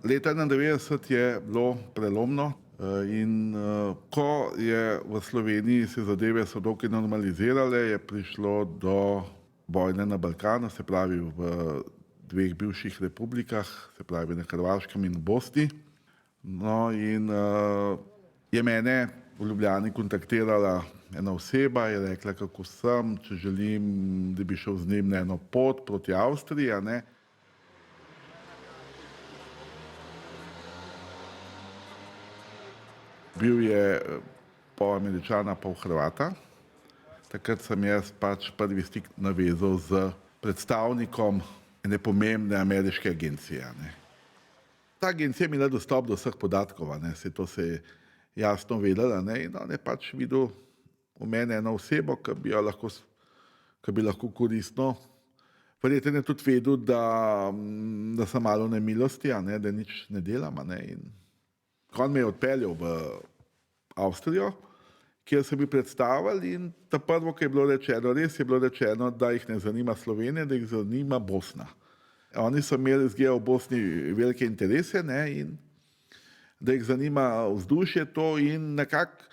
Leta 1991 je bilo prelomno in ko je v Sloveniji se zadeve so dokaj normalizirale, je prišlo do vojne na Balkanu, se pravi v dveh bivših republikah, se pravi na Hrvaškem in v Bosni. No in je mene v Ljubljani kontaktirala ena oseba, je rekla, kako sem, če želim, da bi šel z njim na eno pot proti Avstriji, a ne. Bil je pol Američana, pol Hrvata. Takrat sem jaz pač prvi stik navezal z predstavnikom ene pomembne ameriške agencije. Ne. Ta agencija je imela dostop do vseh podatkov, to se je jasno vedela, ne. In on je pač videl v mene eno osebo, ki bi lahko koristno. Verjetno je tudi vedel, da sem malo v nemilosti, da nič ne delam. In on me je odpeljal v Avstrijo, kjer so mi predstavili, in ta prvo, ki je bilo rečeno, res je bilo rečeno, da jih ne zanima Slovenija, da jih zanima Bosna. Oni so imeli izgleda v Bosni velike interese, ne, in da jih zanima vzdušje to, in nekako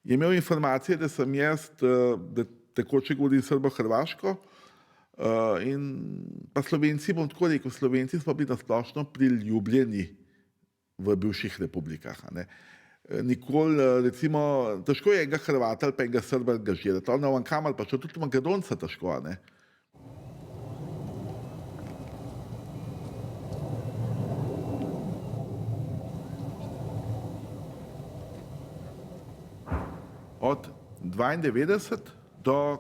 je imel informacije, da sem jaz, da tekoče govorim srbo-hrvaško, in pa Slovenci, bom tako rekel, Slovenci smo bili na splošno priljubljeni v bivših republikah. Nikoli, recimo, težko je enega Hrvata ali pa enega Srba angažirati. On vam kamor pa šel, tudi Makedonca težko, Od 92 do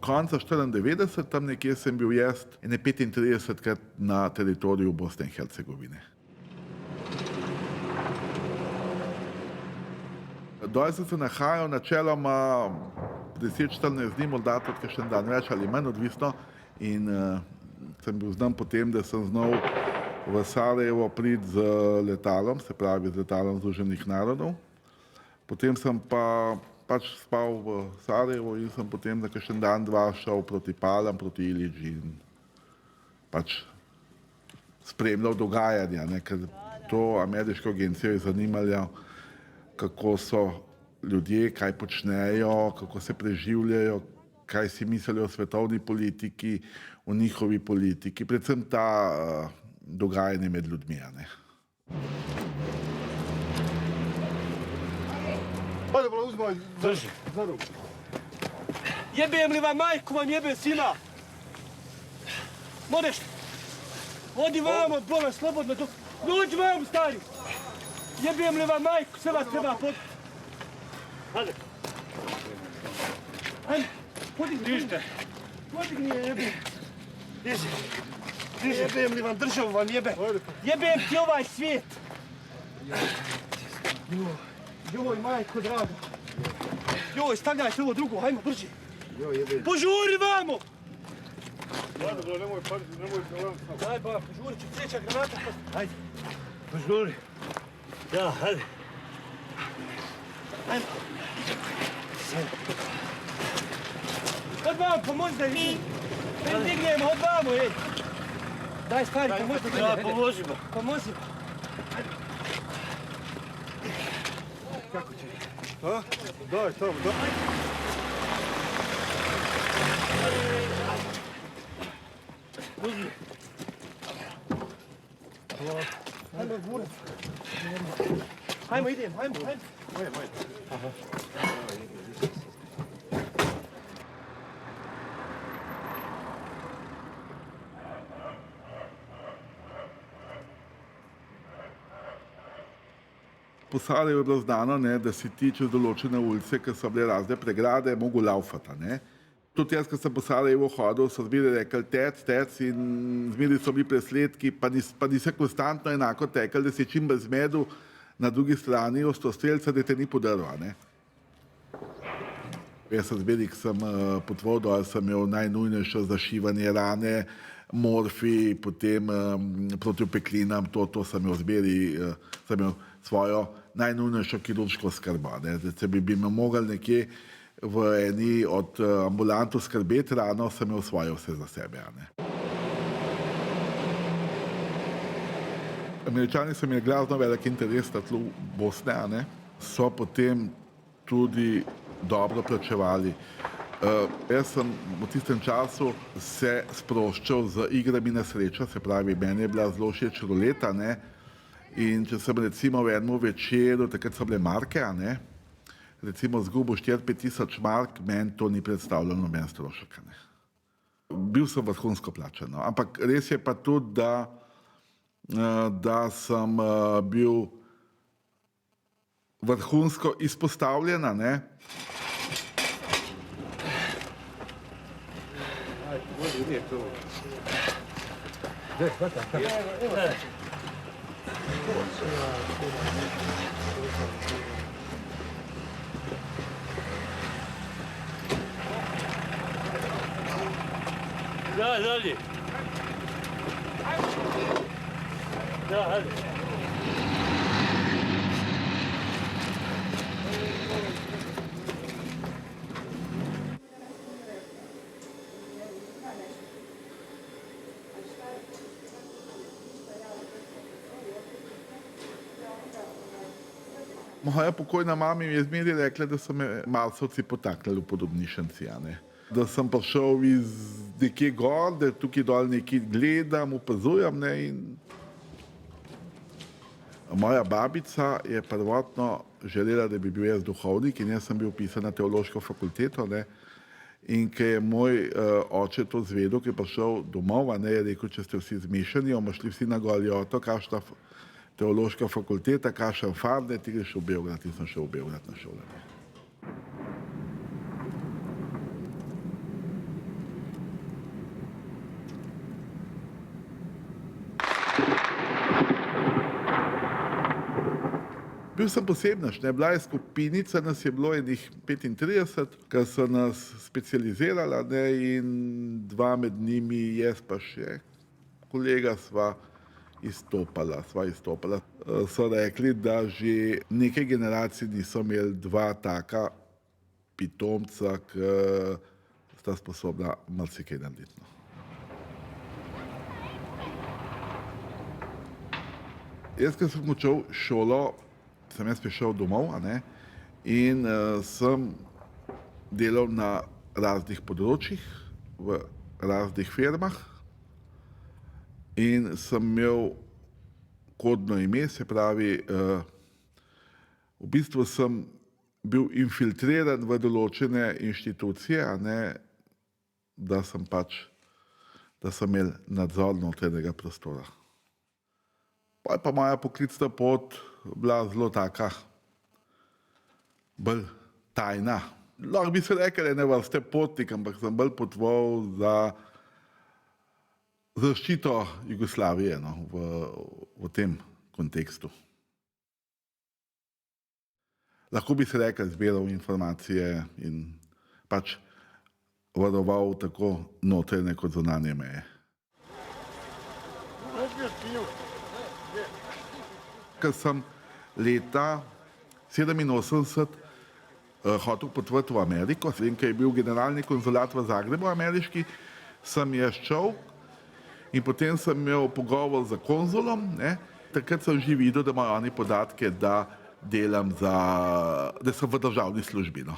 konca 94, tam nekje sem bil jaz ene 35-krat na teritoriju Bosne in Hercegovine. Doj sem se nahajal načeloma 10-14 dni, morda tudi kakšen dan več ali manj, odvisno, in sem bil znan potem, da sem znal v Sarajevo priti z letalom, se pravi z letalom Združenih narodov. Potem sem pa pač spal v Sarajevu in sem potem za kakšen dan, dva šel proti Palam, proti Ilidži in pač spremljal dogajanja, ker to ameriško agencijo je zanimalo, kako so ljudje, kaj počnejo, kako se preživljajo, kaj si mislijo o svetovni politiki, o njihovi politiki, predvsem ta dogajanje med ljudmi. Drži. Jebem li vam majku, vam jebem sina. Moreš, odi vam od Boga slobodno, dođi vam, stari. Jebem li vam majku, sve vas treba pod... Hajde. Hajde, podigni. Dižite. Podigni je, jebem. Diži. Jebem li vam, državu vam jebem. Jebem ti ovaj svijet. Joj, majko draga. Joj, stavljajte ovo drugo, hajmo, brži. Požuri vamo! Hajde, bro, nemoj paziti, nemoj se vam sam. Hajde, ba, požuri ću, treća granata. Hajde. Požuri. Ja, hajde. Hajde. Od vamo, pomozi da ih dignemo, od vamo, ej. Daj, stari, pomozi da ih. Pomozimo. Pomozimo. Hajde. Kako će? A? Daj, tamo, daj. Uzmi. Hajmo, burac. Hajmo, idem, hajmo. Hajmo. Aha. Po Sarajevu je bilo znano, da si ti čez določene ulice, ki so bile razne pregrade, mogel laufati. Tudi jaz, ko sem po Sarajevu hodil, so zmeraj rekli tec in zmeraj so bili presledki, pa nisi konstantno enako tekel, da si čim bolj zmedel na drugi strani ostrostrelca, da te ni podaril. Jaz sem zmeraj, ko sem potoval dol, sem imel najnujnejše zašivanje rane, morfi, potem proti opeklinam, to sem imel zmeraj, sem imel svojo najnujnejšo kirurško skrbo. Če bi me mogli nekje v eni od ambulant skrbeti rano, sem imel svoje vse za sebe. Američani so imeli glasno velik interes na tlu Bosne, a ne? So potem tudi dobro plačevali. Jaz sem v tistem času se sproščal z igrami na srečo, se pravi, meni je bila zelo všeč ruleta, ne? In če sem recimo v enem večeru, takrat so bile marke, a ne? Recimo zgubil 4-5 tisoč mark, meni to ni predstavljalo noben strošek, a ne? Bil sem vrhunsko plačan, no? Ampak res je pa tudi, da sem bil vrhunsko izpostavljen, a ne? Da, dalje. Da, hadi. Moja pokojna mama mi je zmeraj rekla, da so me Marsovci potaknili v podobnišenci, a ne? Da sem prišel iz nekje gor, da tukaj dol nekaj gledam, opazujem, ne, in moja babica je prvotno želela, da bi bil jaz duhovnik in jaz sem bil vpisan na teološko fakulteto, ne, in ko je moj oče to zvedel, ko je prišel domov, a ne, je rekel, če ste vsi zmešani, bomo šli vsi na Goli otok, kakšna teološka fakulteta, kakšen far, ne, ti greš v Beograd, in sem šel v Beograd na šolanje. Bil sem posebnež, ne, bila je skupinica, nas je bilo enih 35, ki so nas specializirala, ne, in dva med njimi, jaz pa še kolega sva izstopala. So rekli, da že nekaj generacij niso imeli dva taka pitomca, ki sta sposobna marsikaj narediti, no. Jaz, ko sem končal šolo, sem jaz prišel domov, a ne, in sem delal na raznih področjih, v raznih firmah in sem imel kodno ime, se pravi, v bistvu sem bil infiltriran v določene inštitucije, a ne, da sem imel nadzor notranjega prostora. Pa je pa moja poklicna pot bila zelo taka, bolj tajna. Lahko bi se rekel, ene vrste potnik, ampak sem bolj potoval za zaščito Jugoslavije, no, v tem kontekstu. Lahko bi se rekel, zbiral informacije in pač varoval tako notranje kot zunanje meje. Ker sem leta 1987 hotel potovati v Ameriko, in ko je bil generalni konzulat v Zagrebu ameriški, sem jaz šel in potem sem imel pogovor z konzulom, ne, takrat sem že videl, da imajo oni podatke, da delam da sem v državni službi, no.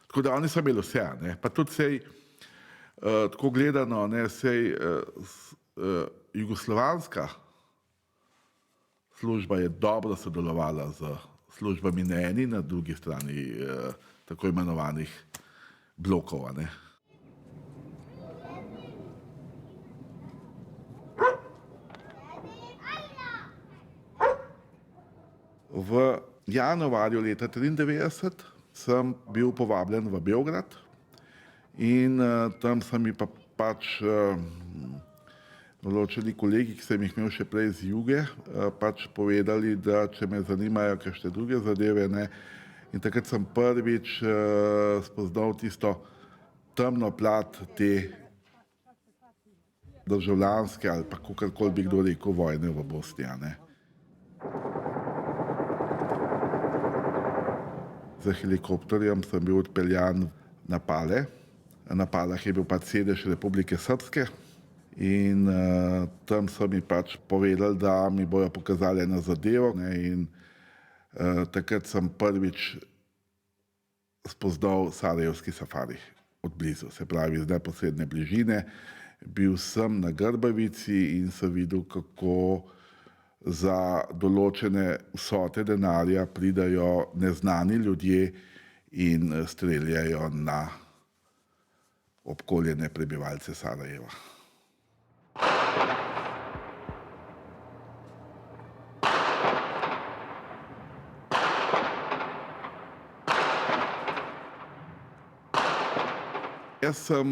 Tako da oni so imeli vse, ne, pa tudi sej, tako gledano, ne, sej jugoslovanska služba je dobro sodelovala z službami na eni, na drugi strani tako imenovanih blokov, a ne. V januarju leta 1993 sem bil povabljen v Beograd in tam so mi pač določeni kolegi, ki sem jih imel še prej z Juge, pač povedali, da če me zanimajo kakšne druge zadeve, ne, in takrat sem prvič spoznal tisto temno plat te državljanske ali pa kakorkoli bi kdo rekel vojne v Bosni, a ne. Z helikopterjem sem bil odpeljan na Pale. Na Palah je bil pač sedež Republike Srpske In tam so mi pač povedali, da mi bojo pokazali eno zadevo, ne, in takrat sem prvič spoznal sarajevski safari od blizu, se pravi iz neposredne bližine. Bil sem na Grbavici in sem videl, kako za določene vsote denarja pridajo neznani ljudje in streljajo na obkoljene prebivalce Sarajeva. Jaz sem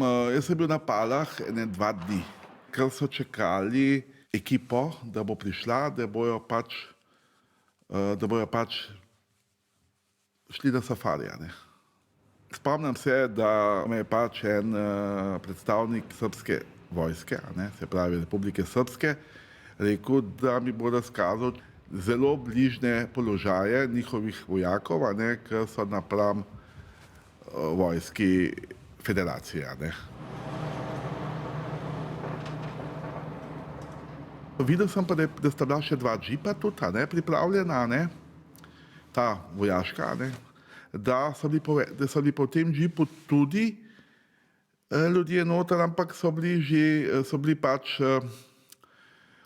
bil na Palah 2 dni, ker so čakali ekipo, da bo prišla, da bojo pač šli na safarija. Ne. Spomnim se, da me je pač en predstavnik srbske vojske, ne, se pravi Republike Srpske, rekel, da mi bo razkazal zelo bližnje položaje njihovih vojakov, ne, ki so napram vojski federacije. Ne. Videl sem pa, da sta bila še 2 džipa tudi, ne, pripravljena, ne, ta vojaška, ne, da so bili po tem džipu tudi ljudje noter, ampak so bili pač,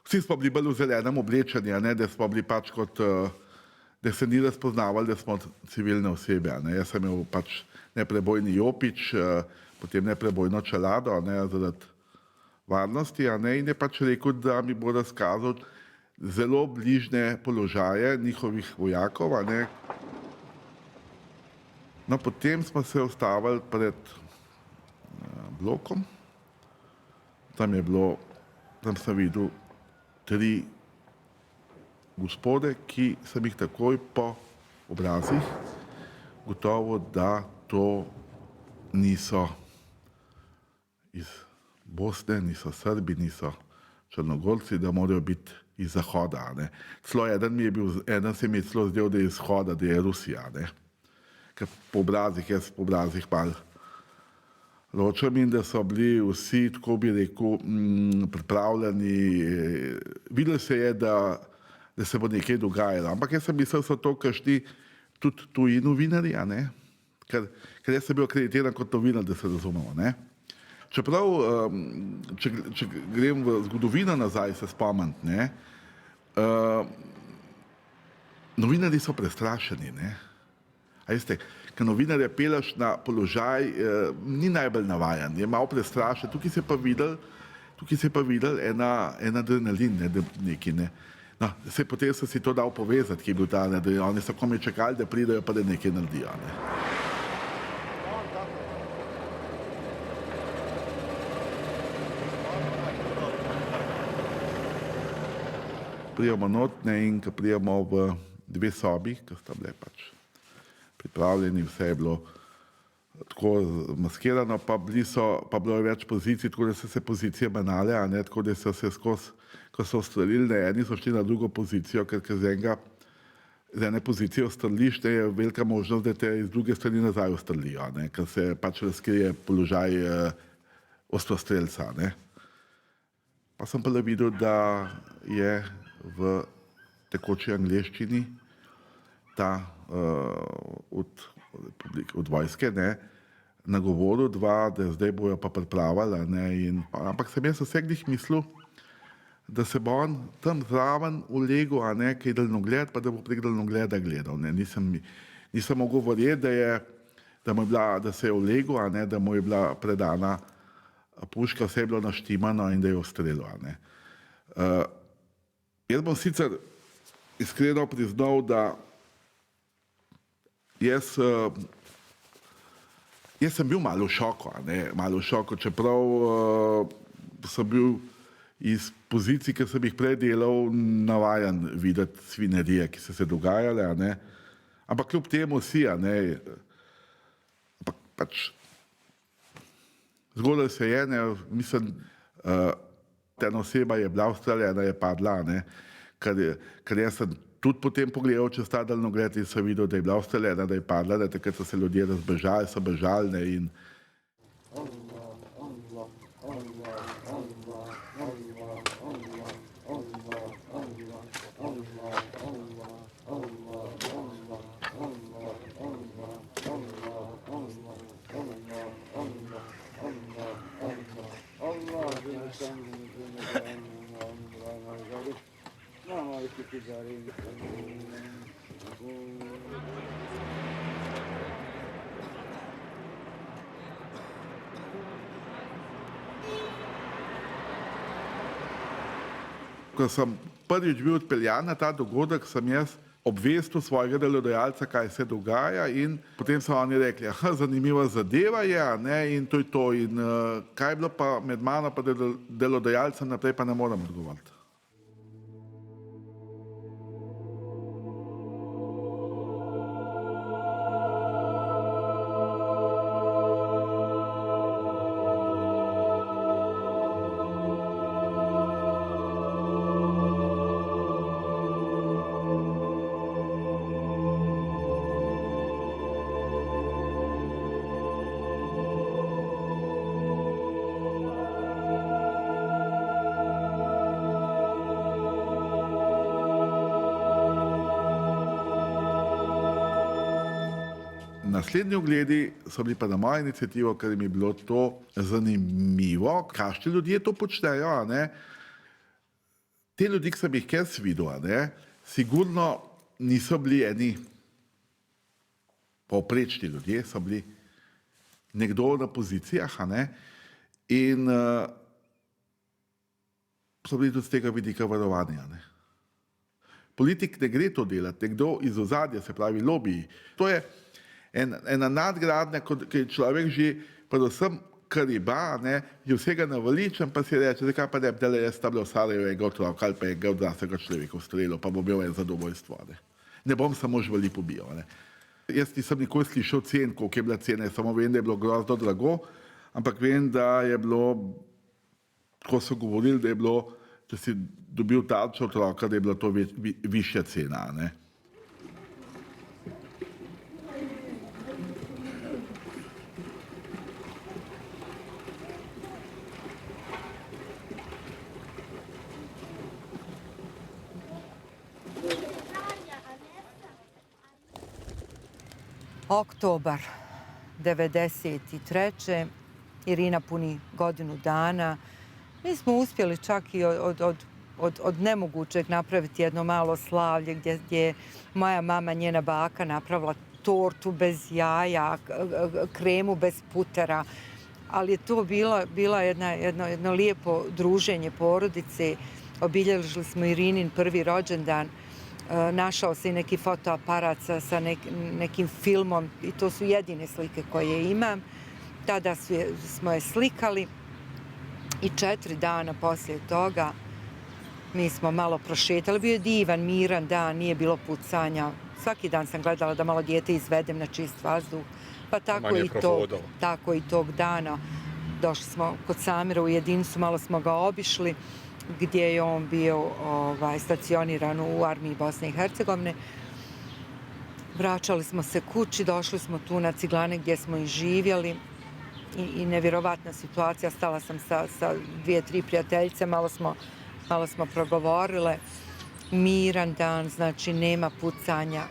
vsi smo bili bolj v zelenem oblečeni, ne, da smo bili pač kot, da se ni razpoznavali, da smo civilne osebe. Ne. Jaz sem imel pač neprebojni jopič, potem neprebojno čelado, ne, zaradi varnosti, ne, in je pač rekel, da mi bo razkazal zelo bližnje položaje njihovih vojakov. Ne. No, potem smo se ustavili pred blokom, tam sem videl 3 gospode, ki sem jih takoj po obrazih gotovo, da to niso iz Bosne, niso Srbi, niso Črnogorci, da morajo biti iz Zahoda. Ne. Celo eden se mi je celo zdel, da je iz Vzhoda, da je Rusija. Ne. Ker jaz po obrazih malo ločem in da so bili vsi, tako bi rekel, pripravljeni. Videlo se je, da se bo nekaj dogajalo. Ampak jaz sem mislil, da so to kakšni tudi tuji novinarji, ne. Ker jaz sem bil akreditiran kot novinar, da se razumemo. Ne. Čeprav, če grem v zgodovino nazaj, se spomniti, ne, novinarji so prestrašeni. Ne. A veste, ker novinarja peleš na položaj, ni najbolj navajen, je malo prestrašen. Tukaj se je pa videl en adrenalin, ne, neki, ne. No, potem so si to dal povezati, ki je bil ta adrenalin. Oni so komaj čakali, da pridejo, pa da nekaj naredijo. Ne. Prijemo not, ne, in ko prijemo v 2 sobi, ki sta bile pač pripravljeni, vse je bilo tako maskirano, pa bilo je več pozicij, tako da so se pozicije menjale, ne, tako da so se skozi, ko so ustrelili, ne, eni so šli na drugo pozicijo, ker z ene pozicije ustreliš, je velika možnost, da te iz druge strani nazaj ustrelijo, ne, ker se pač razkrije položaj ostrostrelca. Ne. Pa sem pa le videl, da je v tekoči angleščini ta od vojske, ne, nagovoril 2, da zdaj bojo pa pripravili, ne, ampak sem jaz vseh mislil, da se bo on tam zraven ulegel, ne, kaj daljnogled, pa da bo prek daljnogleda gledal. Ne. Nisem mogel verjeti, da se je ulegel, ne, da mu je bila predana puška, vse je bilo naštimano in da je ustrelil. Ne. Jaz bom sicer iskreno priznal, da jaz sem bil malo v šoku, čeprav sem bil iz pozicij, ki sem jih prej delal, navajen videti svinjarije, ki so se dogajale, ne. Ampak kljub temu si, ne, ampak pač zgodilo se je, ne, mislim, ena oseba je bila ustreljena, je padla, ne, ker jaz sem tudi potem pogledal čez ta daljnogled in sem videl, da je bila ustreljena, da je padla, da takrat so se ljudje razbežali, so bežali, ne, in Ko sem prvič bil odpeljan na ta dogodek, sem jaz obvestil svojega delodajalca, kaj se dogaja, in potem so oni rekli, zanimiva zadeva je, ne, in to je to. In kaj je bilo pa med mano pa delodajalcem naprej, pa ne morem odgovoriti. Naslednji ogledi so bili pa na mojo inicijativo, ker mi je bilo to zanimivo, kakšni ljudje to počnejo. Ne? Te ljudi, ki sem jih jaz videl, ne, sigurno niso bili eni povprečni ljudje, so bili nekdo na pozicijah, ne, in so bili tudi z tega vidika varovanja. Ne. Politik ne gre to delati, nekdo iz ozadja, se pravi lobiji. To je ena nadgradnja, ki je človek že, predvsem kariba, ne, je vsega navaličen, pa si reče, zakaj pa ne bi dele jaz tam v Sarajevo enega otroka ali pa enega odraslega človeka ustrelil, pa bom imel en zadovoljstvo. Ne bom samo živali pobijal. Ne. Jaz nisem nikoli slišal cen, koliko je bila cena, samo vem, da je bilo grozno drago, ampak vem, da je bilo, ko so govorili, da je bilo, če si dobil tarčo otroka, da je bila to višja cena. Ne. Oktobar 1993. Irina puni godinu dana. Mi smo uspjeli čak i od nemogućeg napraviti jedno malo slavlje gdje je moja mama, njena baka, napravila tortu bez jaja, kremu bez putera. Ali je to bila jedno lijepo druženje porodice. Obilježili smo Irinin prvi rođendan. Našao se i neki fotoaparat sa nekim filmom i to su jedine slike koje imam. Tada smo je slikali i 4 dana poslije toga mi smo malo prošetali. Bio je divan, miran dan, nije bilo pucanja. Svaki dan sam gledala da malo dijete izvedem na čist vazduh. Pa tako i tog dana došli smo kod Samira u jedinicu, malo smo ga obišli, gdje je on bio stacioniran u armiji Bosne i Hercegovine. Vraćali smo se kući, došli smo tu na Ciglane gdje smo i živjeli i nevjerovatna situacija. Stala sam sa 2-3 prijateljice, malo smo progovorile. Miran dan, znači nema pucanja.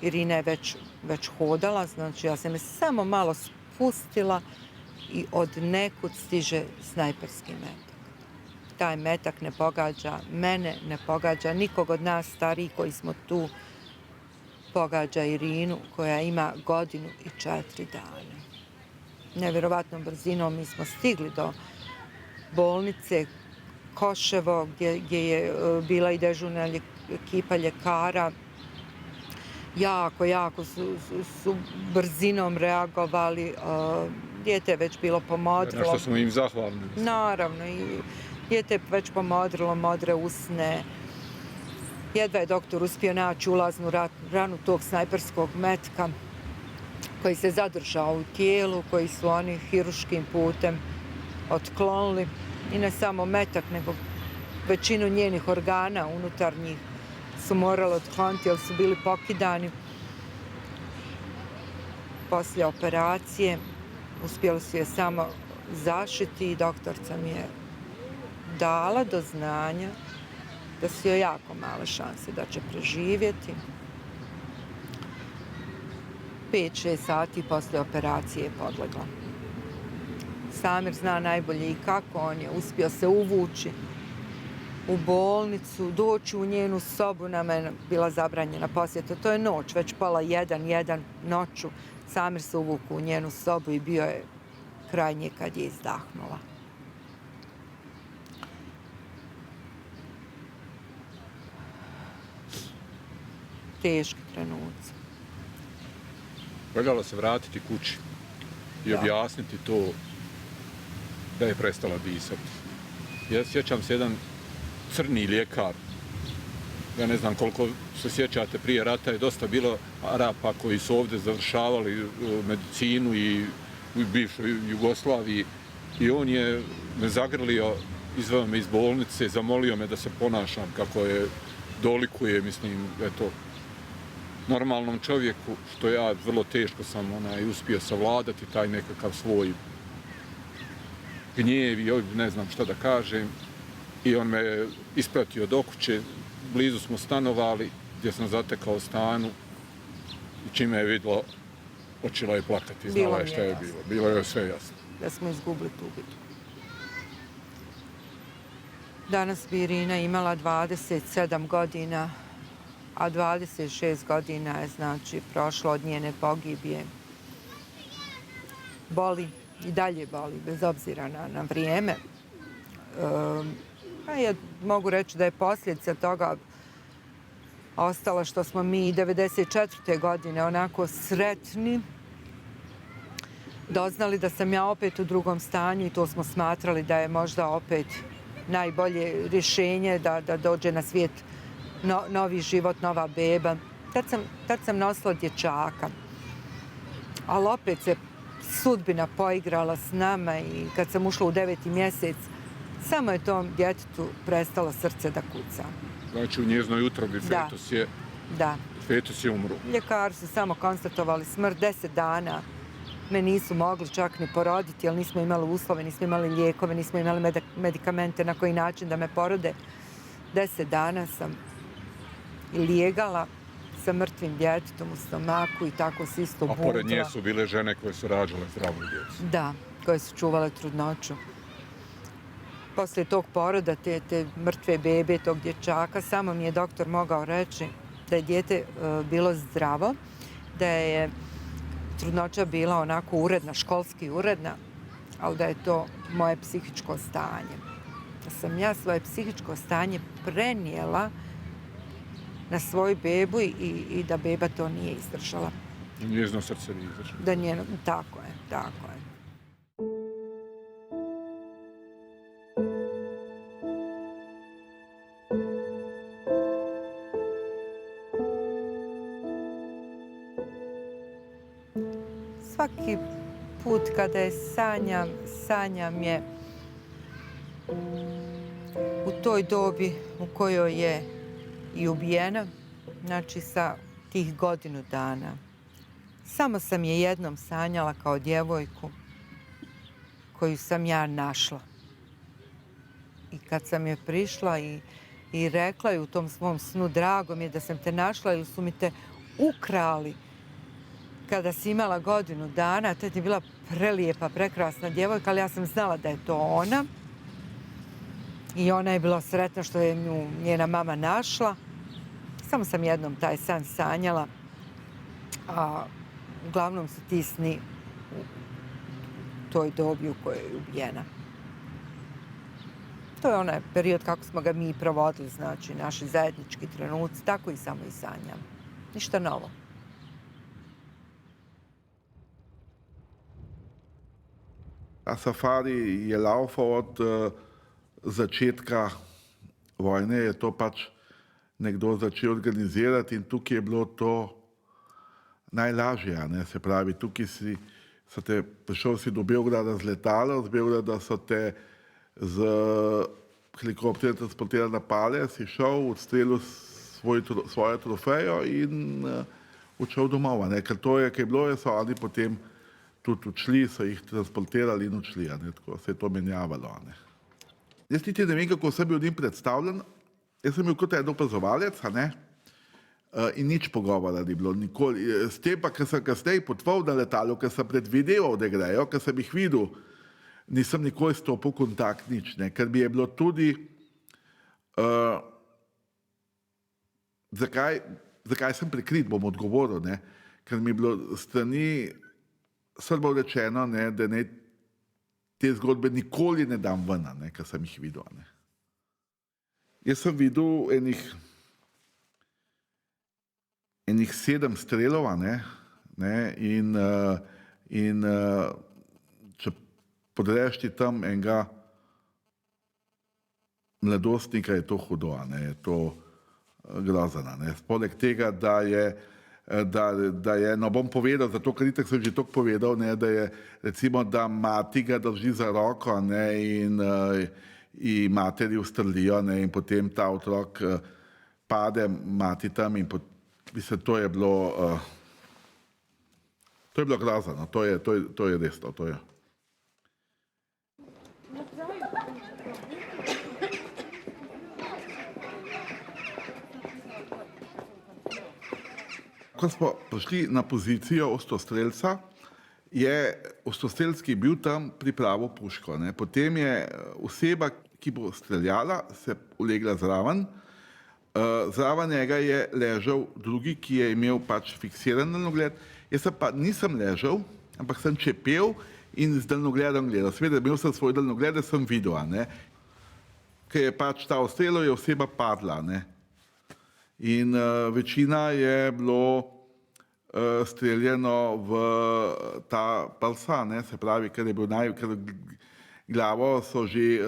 Irina je već hodala, znači ja sam je samo malo spustila i od nekud stiže snajperski metak. Taj metak ne pogađa mene, ne pogađa nikog od nas stariji koji smo tu. Pogađa Irinu koja ima 1 godinu i 4 dana. Nevjerovatnom brzinom mi smo stigli do bolnice Koševo gdje je bila i dežurna ekipa ljekara. Jako su brzinom reagovali. Dijete je već bilo pomodrilo. Nešto smo im zahvalni. Naravno. Dijete je već pomodrilo, modre usne. Jedva je doktor uspio naći ulaznu ranu tog snajperskog metka koji se zadržao u tijelu, koji su oni hiruškim putem otklonili. I ne samo metak, nego većinu njenih organa unutarnjih su morali otkloniti jer su bili pokidani. Poslije operacije uspjeli su je samo zašiti i doktorca mi je dala do znanja da su joj jako male šanse da će preživjeti. 5-6 sati poslije operacije je podlegla. Samir zna najbolje i kako. On je uspio se uvući u bolnicu, doći u njenu sobu. Nama je bila zabranjena posjeta. To je noć, već pola jedan noću. Samir se uvuku u njenu sobu i bio je kraj nje kad je izdahnula. Teški trenuci. Valjalo se vratiti kući i objasniti to da je prestala disati. Ja sjećam se jedan crni ljekar, ja ne znam koliko se sjećate, prije rata je dosta bilo Arapa koji su ovdje završavali medicinu i u bivšoj Jugoslaviji i on je me zagrlio, izveo me iz bolnice, zamolio me da se ponašam kako je dolikuje, mislim, eto, normalnom čovjeku, što ja vrlo teško sam uspio savladati taj nekakav svoj gnjev i ne znam šta da kažem. I on me ispratio do kuće, blizu smo stanovali, gdje sam zatekao stanu i čime je vidjela, počela je plakati, znala je šta je bilo. Bilo je sve jasno. Da smo izgubili tu bitku. Danas bi Irina imala 27 godina, a 26 godina je, znači, prošlo od njene pogibije. Boli, i dalje boli, bez obzira na vrijeme. Ja mogu reći da je posljedica toga ostala što smo mi 94. godine onako sretni, doznali da sam ja opet u drugom stanju i to smo smatrali da je možda opet najbolje rješenje da dođe na svijet novi život, nova beba. Tad sam nosila dječaka, ali opet se sudbina poigrala s nama i kad sam ušla u 9. mjesec, samo je tom djetetu prestalo srce da kuca. Znači u njeznoj utrobi fetus je umro. Ljekari su samo konstatovali smrt, 10 dana. Me nisu mogli čak ni poroditi, jer nismo imali uslove, nismo imali lijekove, nismo imali medikamente na koji način da me porode. 10 dana sam lijegala sa mrtvim djetetom u stomaku i tako se isto bundla. A pored nje su bile žene koje su rađale zdravu djecu. Da, koje su čuvale trudnoću. Poslije tog poroda, te mrtve bebe, tog dječaka, samo mi je doktor mogao reći da je dijete bilo zdravo, da je trudnoća bila onako uredna, školski uredna, ali da je to moje psihičko stanje. Da sam ja svoje psihičko stanje prenijela na svoju bebu i da beba to nije izdržala. Njezino srce nije izdržalo. Tako je, tako je. Svaki put kada je sanjam je u toj dobi u kojoj je i ubijena, znači sa tih godinu dana. Samo sam je jednom sanjala kao djevojku koju sam ja našla. I kad sam je prišla i rekla je u tom svom snu, drago mi je da sam te našla ili su mi te ukrali kada si imala godinu dana, tad je bila prelijepa, prekrasna djevojka, ali ja sam znala da je to ona. I ona je bila sretna što je nju njena mama našla. Samo sam jednom taj san sanjala, a uglavnom su ti sni u toj dobi u kojoj je ubijena. To je onaj period kako smo ga mi provodili, znači naši zajednički trenuci, tako i samo i sanjam. Ništa novo. A safari je laufal od začetka vojne, je to pač nekdo začel organizirati in tukaj je bilo to najlažje. Ne? Se pravi, tukaj prišel si do Beograda z letalom, z Beograda so te z helikopterjem transportirali na Pale, si šel, odstrelil svojo trofejo in odšel domov. Ne? Ker to je, kaj bilo, so oni potem tudi odšli, so jih transportirali in odšli. Tako se je to menjavalo. Ne? Jaz niti ne vem, kako sem bil njim predstavljen. Jaz sem bil kot en opazovalec, a ne? In nič pogovora ni bilo nikoli. S tem pa, ker sem kasneje potoval na letalu, ker sem predvideval, da grejo, ker sem jih videl, nisem nikoli stopil v kontakt, nič, ne? Ker mi je bilo tudi, zakaj sem prikrit, bom odgovoril, ne? Ker mi je bilo strani Srbov rečeno, ne, da ne te zgodbe nikoli ne dam ven, ne, ker sem jih videl. Ne. Jaz sem videl enih 7 strelov, ne, in če podreš ti tam enega mladostnika, je to hudo, ne, je to grozno. Poleg tega, da je, no bom povedal, zato ker itak sem že toliko povedal, ne, da je recimo, da mati ga drži za roko, ne, in materi ustrelijo, ne, in potem ta otrok pade mati tam in mislim, to je bilo grozno, to je res to je. Ko smo prišli na pozicijo ostrostrelca, je ostrostrelski bil tam pripravil puško. Ne. Potem je oseba, ki bo streljala, se ulegla zraven. Zraven njega je ležal drugi, ki je imel pač fiksiran daljnogled. Jaz pa nisem ležal, ampak sem čepel in z daljnogledom gledal. Seveda imel sem svoj daljnogled, da sem videl. Ne. Ker je pač ta ustrelil, je oseba padla. Ne. In večina je bilo streljeno v ta prsa, ne, se pravi, ker je bil ker glavo so že,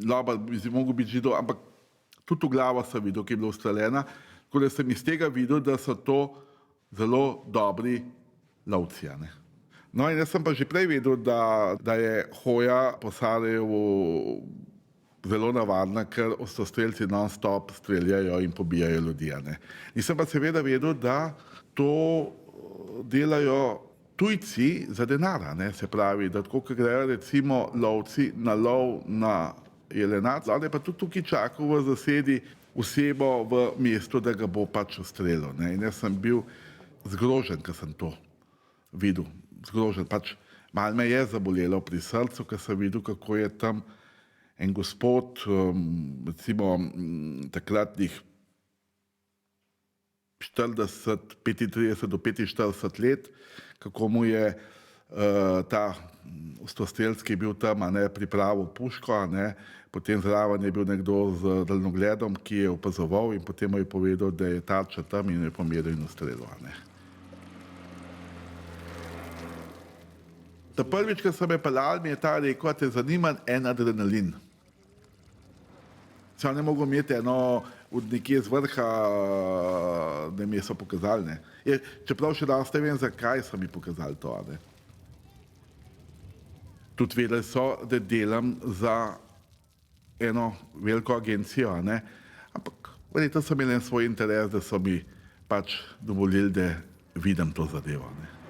loba bi mogel biti že ampak tudi v glavo sem videl, ki je bila ustreljena, tako da sem iz tega videl, da so to zelo dobri lovci. Ne. No in jaz sem pa že prej vedel, da je hoja po Sarajevu zelo navadna, ker ostrostrelci non-stop streljajo in pobijajo ljudi. Ne. Nisem pa seveda vedel, da to delajo tujci za denar, ne. Se pravi, da tako, ko grejo recimo lovci na lov na jelenat, ali pa tudi tukaj čakal v zasedi osebo v mestu, da ga bo pač ustrelil. Ne. In jaz sem bil zgrožen, ker sem to videl. Zgrožen. Pač malo me je zabolelo pri srcu, ker sem videl, kako je tam en gospod, recimo takratnih 35 do 45 let, kako mu je ta ostrostrelski bil tam, ne, pripravil puško, ne, potem zraven je bil nekdo z daljnogledom, ki je opazoval in potem mu je povedal, da je tarča tam in je pomeril in ustrelil. Ne. Ta prvič, ko so me peljali, mi je ta rekel, da te zanima en adrenalin. Sam ne mogel imeti eno od nekje z vrha, da mi so pokazali. Ne. Čeprav še danes ne vem, zakaj so mi pokazali to. Ne. Tudi vedeli so, da delam za eno veliko agencijo, ne. Ampak verjetno so imeli svoj interes, da so mi pač dovolili, da vidim to zadevo. Ne.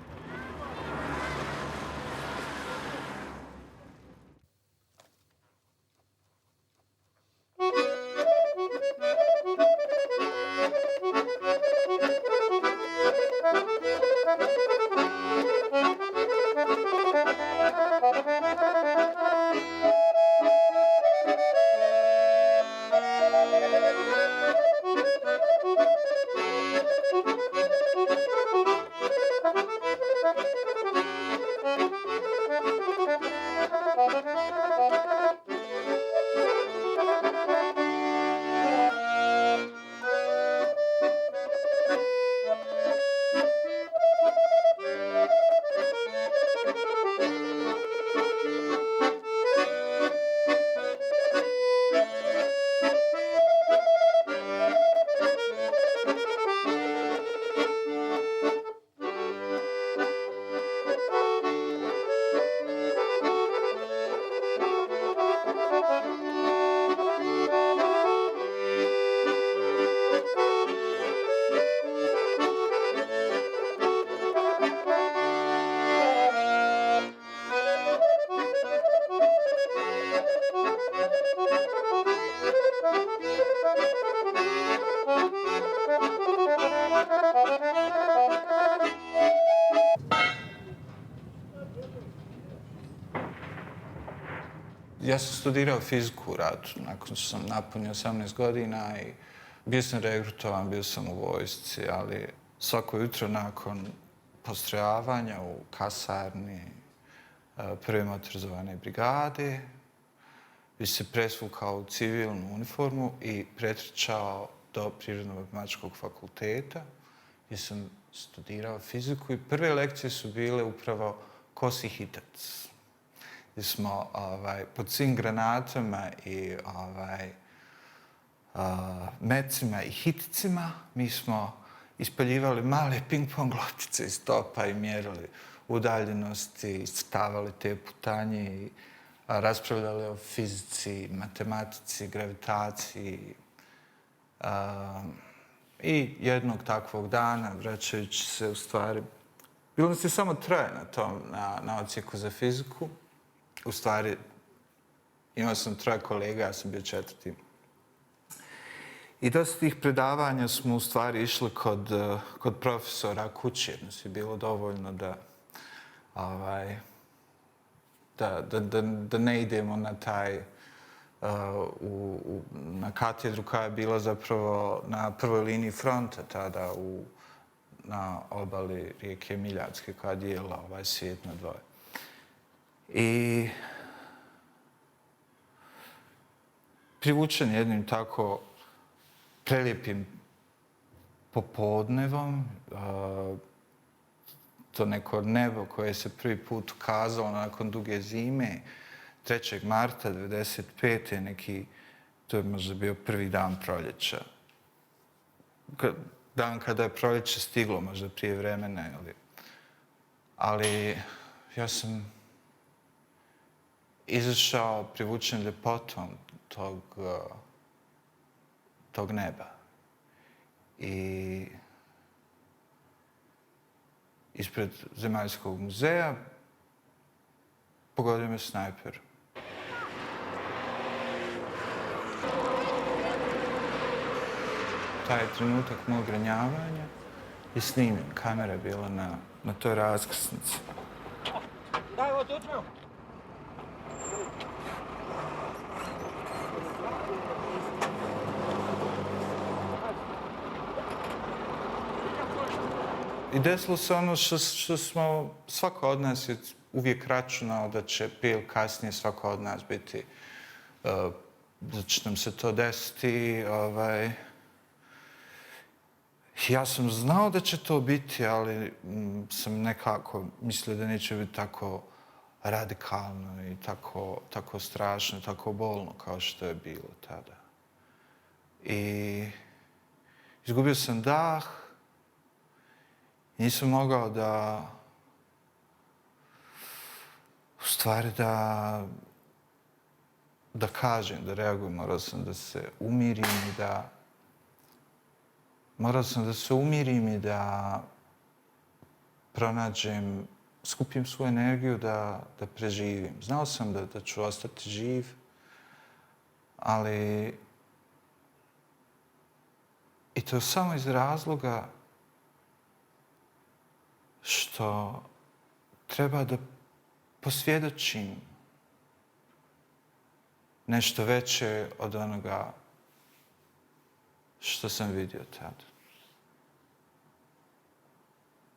Ja sam studirao fiziku u ratu, nakon što sam napunio 18 godina i bio sam regrutovan, bio sam u vojsci, ali svako jutro nakon postrojavanja u kasarni prve motorizovane brigade bi se presvukao u civilnu uniformu i pretrčao do Prirodno-matematičkog fakulteta gdje sam studirao fiziku i prve lekcije su bile upravo kosi hitac. Gdje smo pod svim granatama i mecima i hiticima mi smo ispaljivali male ping-pong loptice iz topa i mjerili udaljenosti, iscrtavali te putanje i raspravljali o fizici, matematici, gravitaciji. I jednog takvog dana, vraćajući se u stvari, bilo nas je samo troje na odsjeku za fiziku. U stvari, imao sam troje kolega, ja sam bio četvrti. I dosta tih predavanja smo u stvari išli kod profesora kući, jer nas je bilo dovoljno da ne idemo na na katedru koja je bila zapravo na prvoj liniji fronta tada na obali rijeke Miljacke koja dijela ovaj svijet na dvoje. I privučen jednim tako prelijepim popodnevom, to neko nebo koje se prvi put ukazalo nakon duge zime, 3. marta 1995. neki, to je možda bio prvi dan proljeća. Dan kada je proljeće stiglo, možda prije vremena. Ali ja sam izašao privučen ljepotom tog neba. I ispred Zemaljskog muzeja pogodio me snajper. Taj trenutak mog ranjavanja je snimljen. Kamera je bila na toj raskrsnici. Daj, ovo, dođemo! I desilo se ono što smo, svako od nas je uvijek računao da će prije ili kasnije svako od nas biti, da će nam se to desiti. Ja sam znao da će to biti, ali sam nekako mislio da neće biti tako radikalno i tako strašno, tako bolno kao što je bilo tada. I izgubio sam dah. Nisam mogao u stvari da kažem, da reagujem. Morao sam da se umirim i da pronađem, skupim svoju energiju da preživim. Znao sam da ću ostati živ, ali i to samo iz razloga što treba da posvjedočim nešto veće od onoga što sam vidio tada.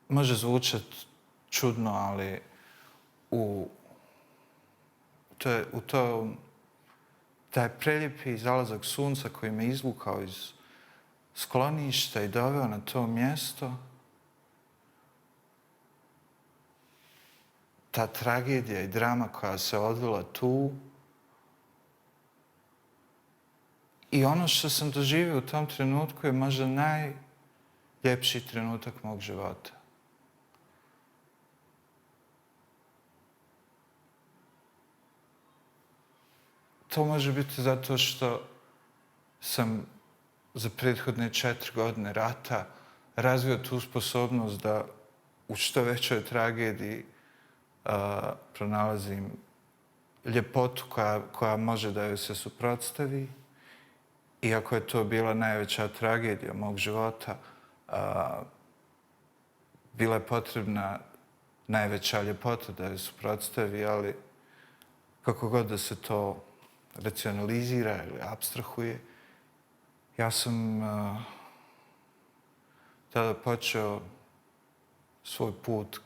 Može zvučati čudno, ali taj prelijepi zalazak sunca koji me izvukao iz skloništa i doveo na to mjesto, ta tragedija i drama koja se odvila tu i ono što sam doživio u tom trenutku je možda najljepši trenutak mog života. To može biti zato što sam za prethodne 4 godine rata razvio tu sposobnost da u što većoj tragediji pronalazim ljepotu koja može da joj se suprotstavi. Iako je to bila najveća tragedija mog života, bila je potrebna najveća ljepota da joj suprotstavi, ali kako god da se to racionalizira ili apstrahuje, ja sam tada počeo svoj put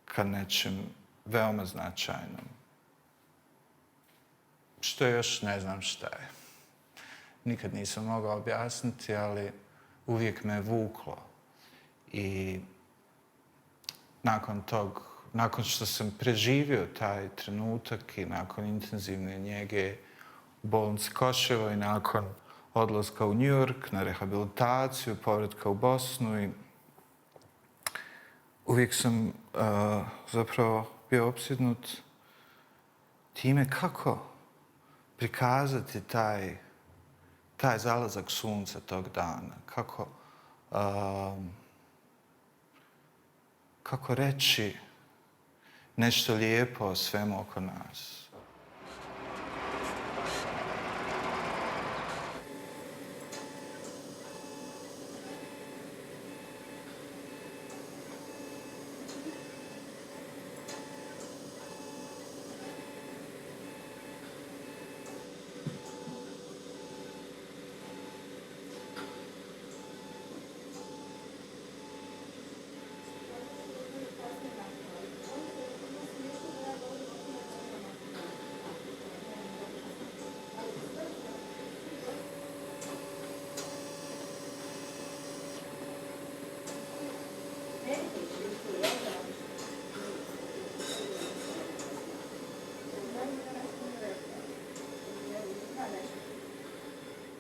ka nečem veoma značajnom. Što još ne znam šta je. Nikad nisam mogao objasniti, ali uvijek me je vuklo. I nakon što sam preživio taj trenutak i nakon intenzivne njege u bolnici Koševo i nakon odlaska u New York na rehabilitaciju, povratka u Bosnu i uvijek sam zapravo bio opsjednut time kako prikazati taj zalazak sunca tog dana, kako reći nešto lijepo o svemu oko nas.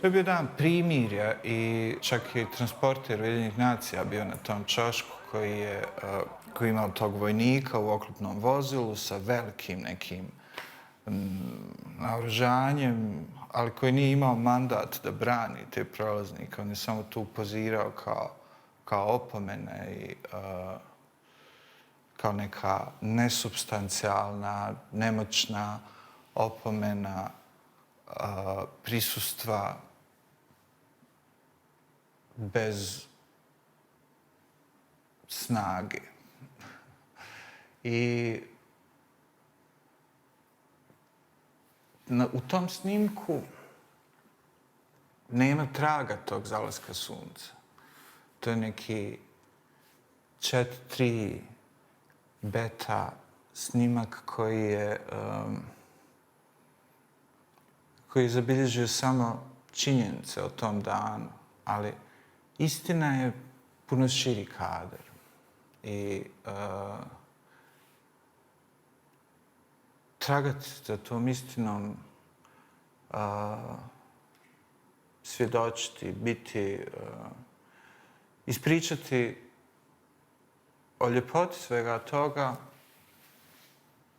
To je bio dan primirja i čak je transporter Ujedinjenih nacija bio na tom ćošku koji je imao tog vojnika u oklopnom vozilu sa velikim nekim naoružanjem, ali koji nije imao mandat da brani te prolaznike. On je samo tu pozirao kao opomene i kao neka nesupstancijalna, nemoćna opomena prisustva bez snage. I u tom snimku nema traga tog zalaska sunca. To je neki 4:3 beta snimak koji je zabilježio samo činjenice o tom danu, ali istina je puno širi kadar. I tragati za tom istinom, svjedočiti, biti, ispričati o ljepoti svega toga,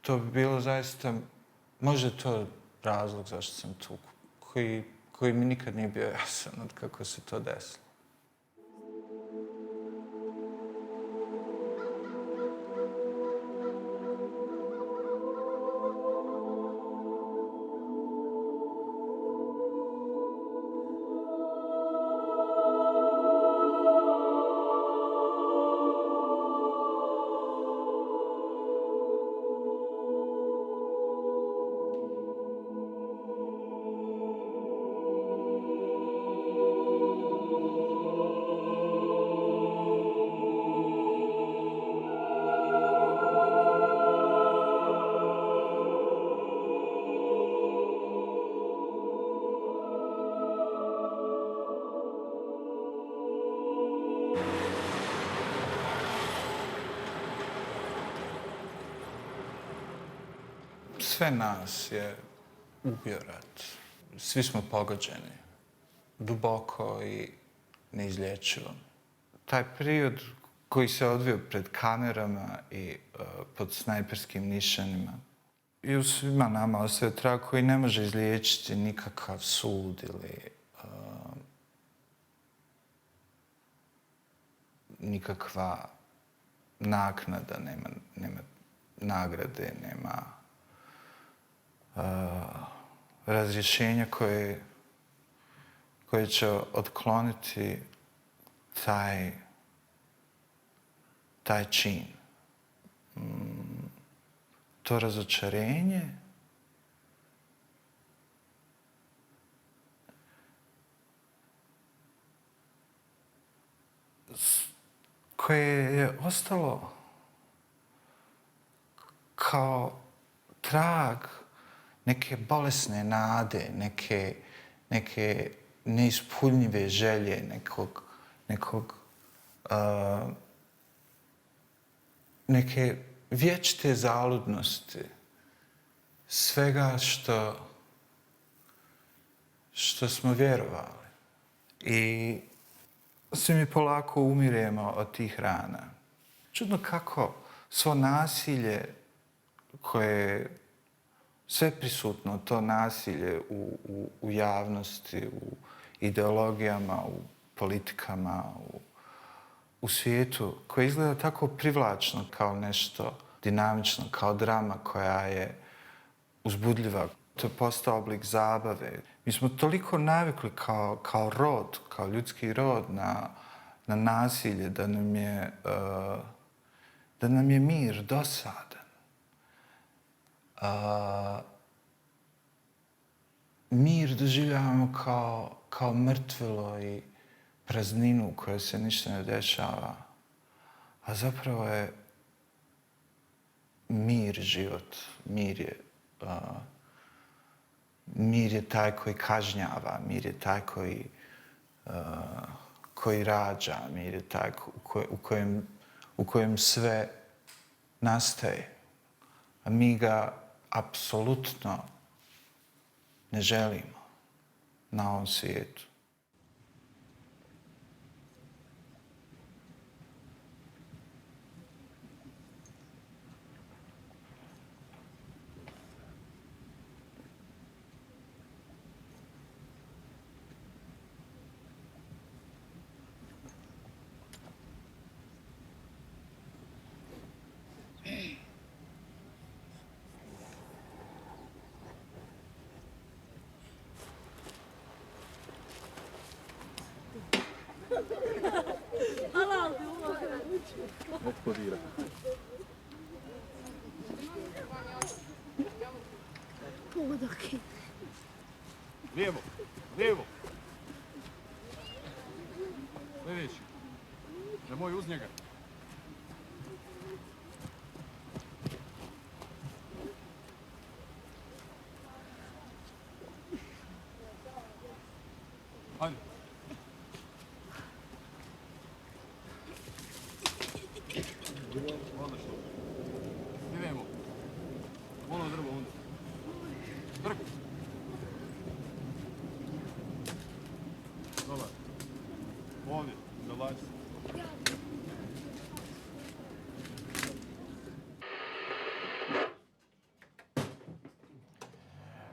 to bi bilo zaista, možda je to razlog zašto sam tu, koji mi nikad nije bio jasan od kako se to desilo. Sve nas je ubio rat. Svi smo pogođeni. Duboko i neizlječivo. Taj period koji se odvio pred kamerama i pod snajperskim nišanima i u svima nama ostaje trag koji ne može izliječiti nikakav sud ili nikakva naknada, nema nagrade, nema razrješenja koje će otkloniti taj čin. to razočarenje koje je ostalo kao trag neke bolesne nade, neke neispunjive želje, neke vječite zaludnosti svega što smo vjerovali. I svi mi polako umiremo od tih rana. Čudno kako svo nasilje koje je sve prisutno, to nasilje u javnosti, u ideologijama, u politikama, u svijetu, koje izgleda tako privlačno kao nešto dinamično, kao drama koja je uzbudljiva. To je postao oblik zabave. Mi smo toliko navikli kao rod, kao ljudski rod na nasilje, da nam je mir dosadan. Mir doživljavamo kao mrtvilo i prazninu u kojoj se ništa ne dešava. A zapravo je mir život. Mir je taj koji kažnjava, mir je taj koji rađa, mir je taj u kojem sve nastaje. A mi ga apsolutno ne želimo na ovom svijetu. Lijevo, lijevo. Sljedeći. Nemoj uz njega. Hajde. Odlično. Idemo. Ono drvo onda. Trk. Dobar. Ovdje, dolazi.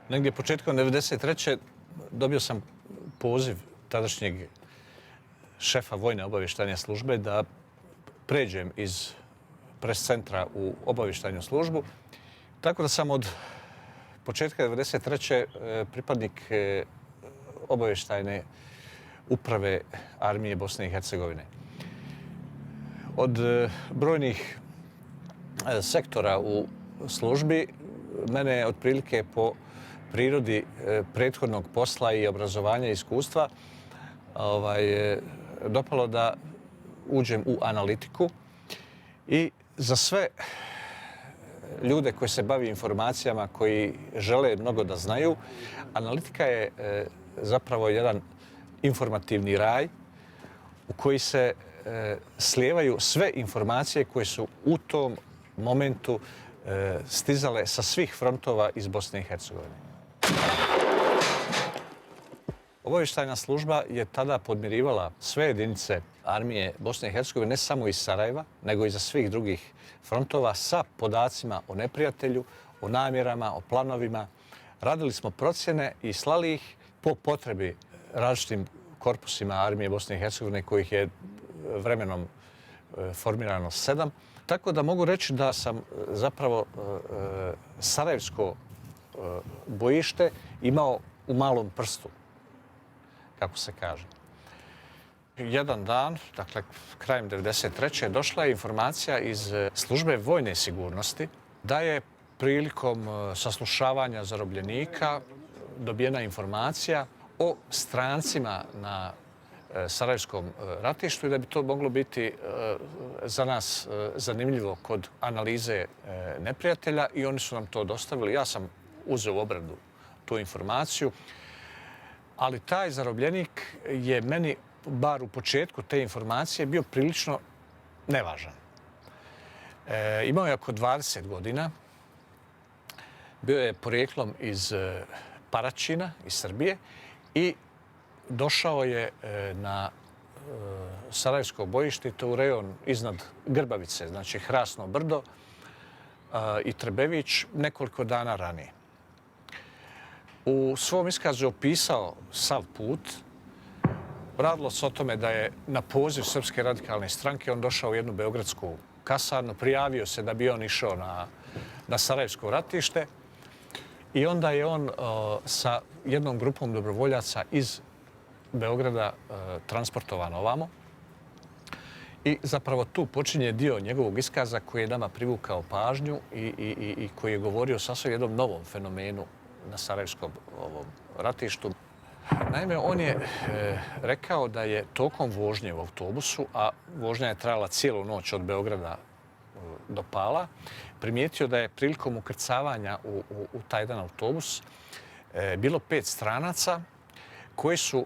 Negdje početkom 1993. dobio sam poziv tadašnjeg šefa vojne obavještajne službe da pređem iz pres centra u obavještajnu službu. Tako da sam od početka 1993. pripadnik obavještajne uprave armije Bosne i Hercegovine. Od brojnih sektora u službi mene je otprilike po prirodi prethodnog posla i obrazovanja i iskustva dopalo da uđem u analitiku i za sve ljude koji se bavi informacijama, koji žele mnogo da znaju, analitika je zapravo jedan informativni raj u koji se slijevaju sve informacije koje su u tom momentu stizale sa svih frontova iz Bosne i Hercegovine. Obavještajna služba je tada podmirivala sve jedinice armije Bosne i Hercegovine, ne samo iz Sarajeva, nego i za svih drugih frontova sa podacima o neprijatelju, o namjerama, o planovima. Radili smo procjene i slali ih po potrebi različitim korpusima armije Bosne i Hercegovine, kojih je vremenom formirano 7. Tako da mogu reći da sam zapravo sarajevsko bojište imao u malom prstu, kako se kaže. Jedan dan, dakle krajem 1993. došla je informacija iz službe vojne sigurnosti da je prilikom saslušavanja zarobljenika dobijena informacija o strancima na sarajevskom ratištu i da bi to moglo biti za nas zanimljivo kod analize neprijatelja i oni su nam to dostavili. Ja sam uzeo u obradu tu informaciju, ali taj zarobljenik je meni, bar u početku te informacije, bio prilično nevažan. Imao je oko 20 godina, bio je porijeklom iz Paraćina, iz Srbije i došao je na sarajevsko bojište, to u rejon iznad Grbavice, znači Hrasno brdo i Trebević, nekoliko dana ranije. U svom iskazu je opisao sav put. Radilo se o tome da je na poziv Srpske radikalne stranke on došao u jednu beogradsku kasarnu, prijavio se da bi on išao na sarajevsko ratište i onda je on sa jednom grupom dobrovoljaca iz Beograda transportovan ovamo. I zapravo tu počinje dio njegovog iskaza koji je nama privukao pažnju i koji je govorio sasvim jednom novom fenomenu na sarajevskom ratištu. Naime, on je rekao da je tokom vožnje u autobusu, a vožnja je trajala cijelu noć od Beograda do Pala, primijetio da je prilikom ukrcavanja u taj jedan autobus bilo 5 stranaca koji su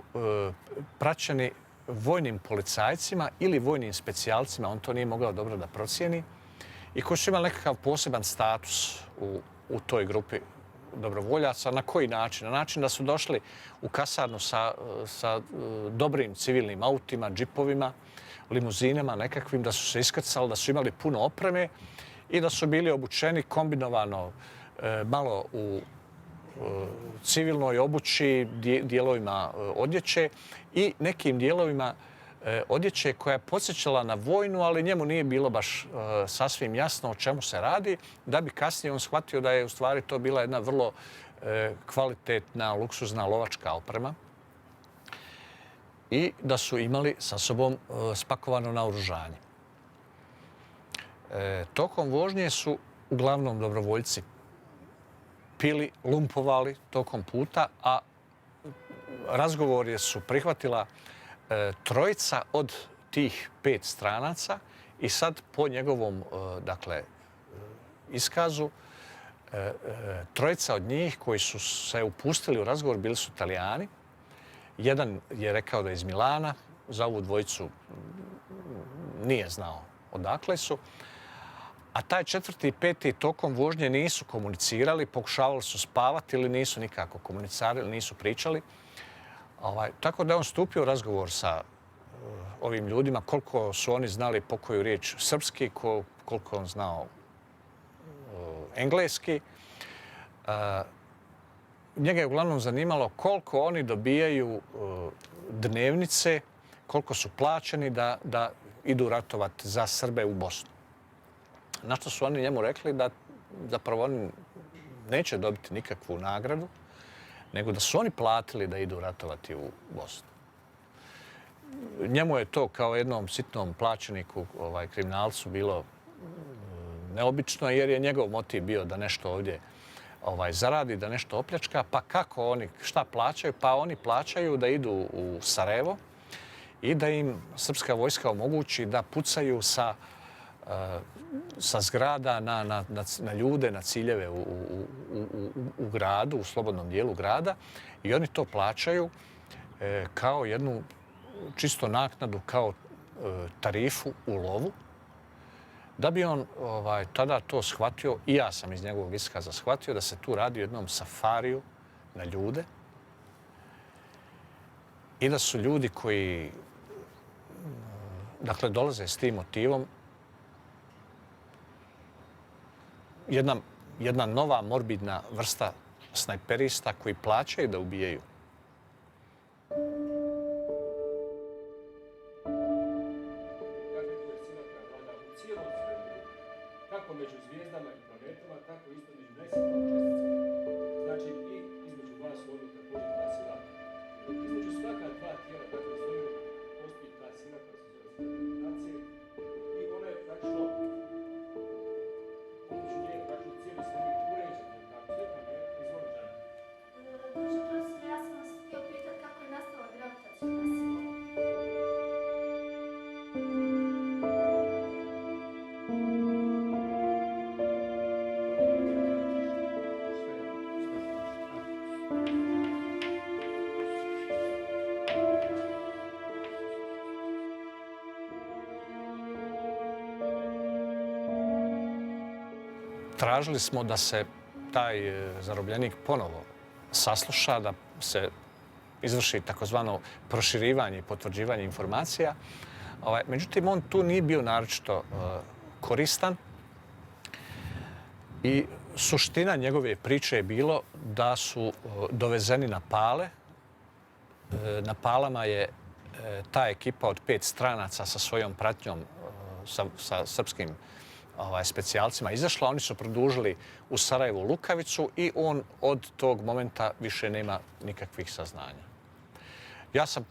praćeni vojnim policajcima ili vojnim specijalcima, on to nije mogao dobro da procijeni, i koji su imali nekakav poseban status u toj grupi dobrovoljaca. Na koji način? Na način da su došli u kasarnu sa dobrim civilnim autima, džipovima, limuzinama nekakvim, da su se iskrcali, da su imali puno opreme i da su bili obučeni kombinovano malo u civilnoj obući, dijelovima odjeće i nekim dijelovima odjeće koja je podsjećala na vojnu, ali njemu nije bilo baš sasvim jasno o čemu se radi, da bi kasnije on shvatio da je u stvari to bila jedna vrlo kvalitetna, luksuzna lovačka oprema i da su imali sa sobom spakovano naoružanje. Tokom vožnje su uglavnom dobrovoljci pili, lumpovali tokom puta, a razgovor su prihvatila trojica od tih 5 stranaca i sad po njegovom iskazu trojica od njih koji su se upustili u razgovor bili su Italijani. Jedan je rekao da je iz Milana, za ovu dvojicu nije znao odakle su. A taj 4. i 5. tokom vožnje nisu komunicirali, pokušavali su spavati ili nisu nikako komunicirali, nisu pričali. Tako da je on stupio u razgovor sa ovim ljudima, koliko su oni znali po koju riječ srpski, koliko on znao engleski. Njega je uglavnom zanimalo koliko oni dobijaju dnevnice, koliko su plaćeni da idu ratovati za Srbe u Bosnu. Na što su oni njemu rekli da zapravo oni neće dobiti nikakvu nagradu, nego da su oni platili da idu ratovati u Bosnu. Njemu je to kao jednom sitnom plaćeniku, kriminalcu, bilo neobično jer je njegov motiv bio da nešto ovdje zaradi, da nešto opljačka. Pa kako oni, šta plaćaju? Pa oni plaćaju da idu u Sarajevo i da im srpska vojska omogući da pucaju sa zgrada na ljude, na ciljeve u gradu, u slobodnom dijelu grada. I oni to plaćaju kao jednu čisto naknadu, kao tarifu u lovu. Da bi on tada to shvatio, i ja sam iz njegovog iskaza shvatio, da se tu radi o jednom safariju na ljude i da su ljudi koji dolaze s tim motivom jedna nova morbidna vrsta snajperista koji plaćaju da ubijaju. Kako među zvijezdama i planetama, tako isto među najsitnijim česticama. Znači i između dva su ovdje također dva sila. Između svaka dva tijela, dakle, postoji ta sila koja se zove gravitacije i ona je praktično, pomoću nje, praktično cijeli svemir tražili smo da se taj zarobljenik ponovo sasluša, da se izvrši takozvano proširivanje i potvrđivanje informacija. Međutim, on tu nije bio naročito koristan i suština njegove priče je bilo da su dovezeni na Pale. Na Palama je ta ekipa od 5 stranaca sa svojom pratnjom, sa srpskim specijalcima izašla. Oni su produžili u Sarajevu Lukavicu i on od tog momenta više nema nikakvih saznanja. Ja sam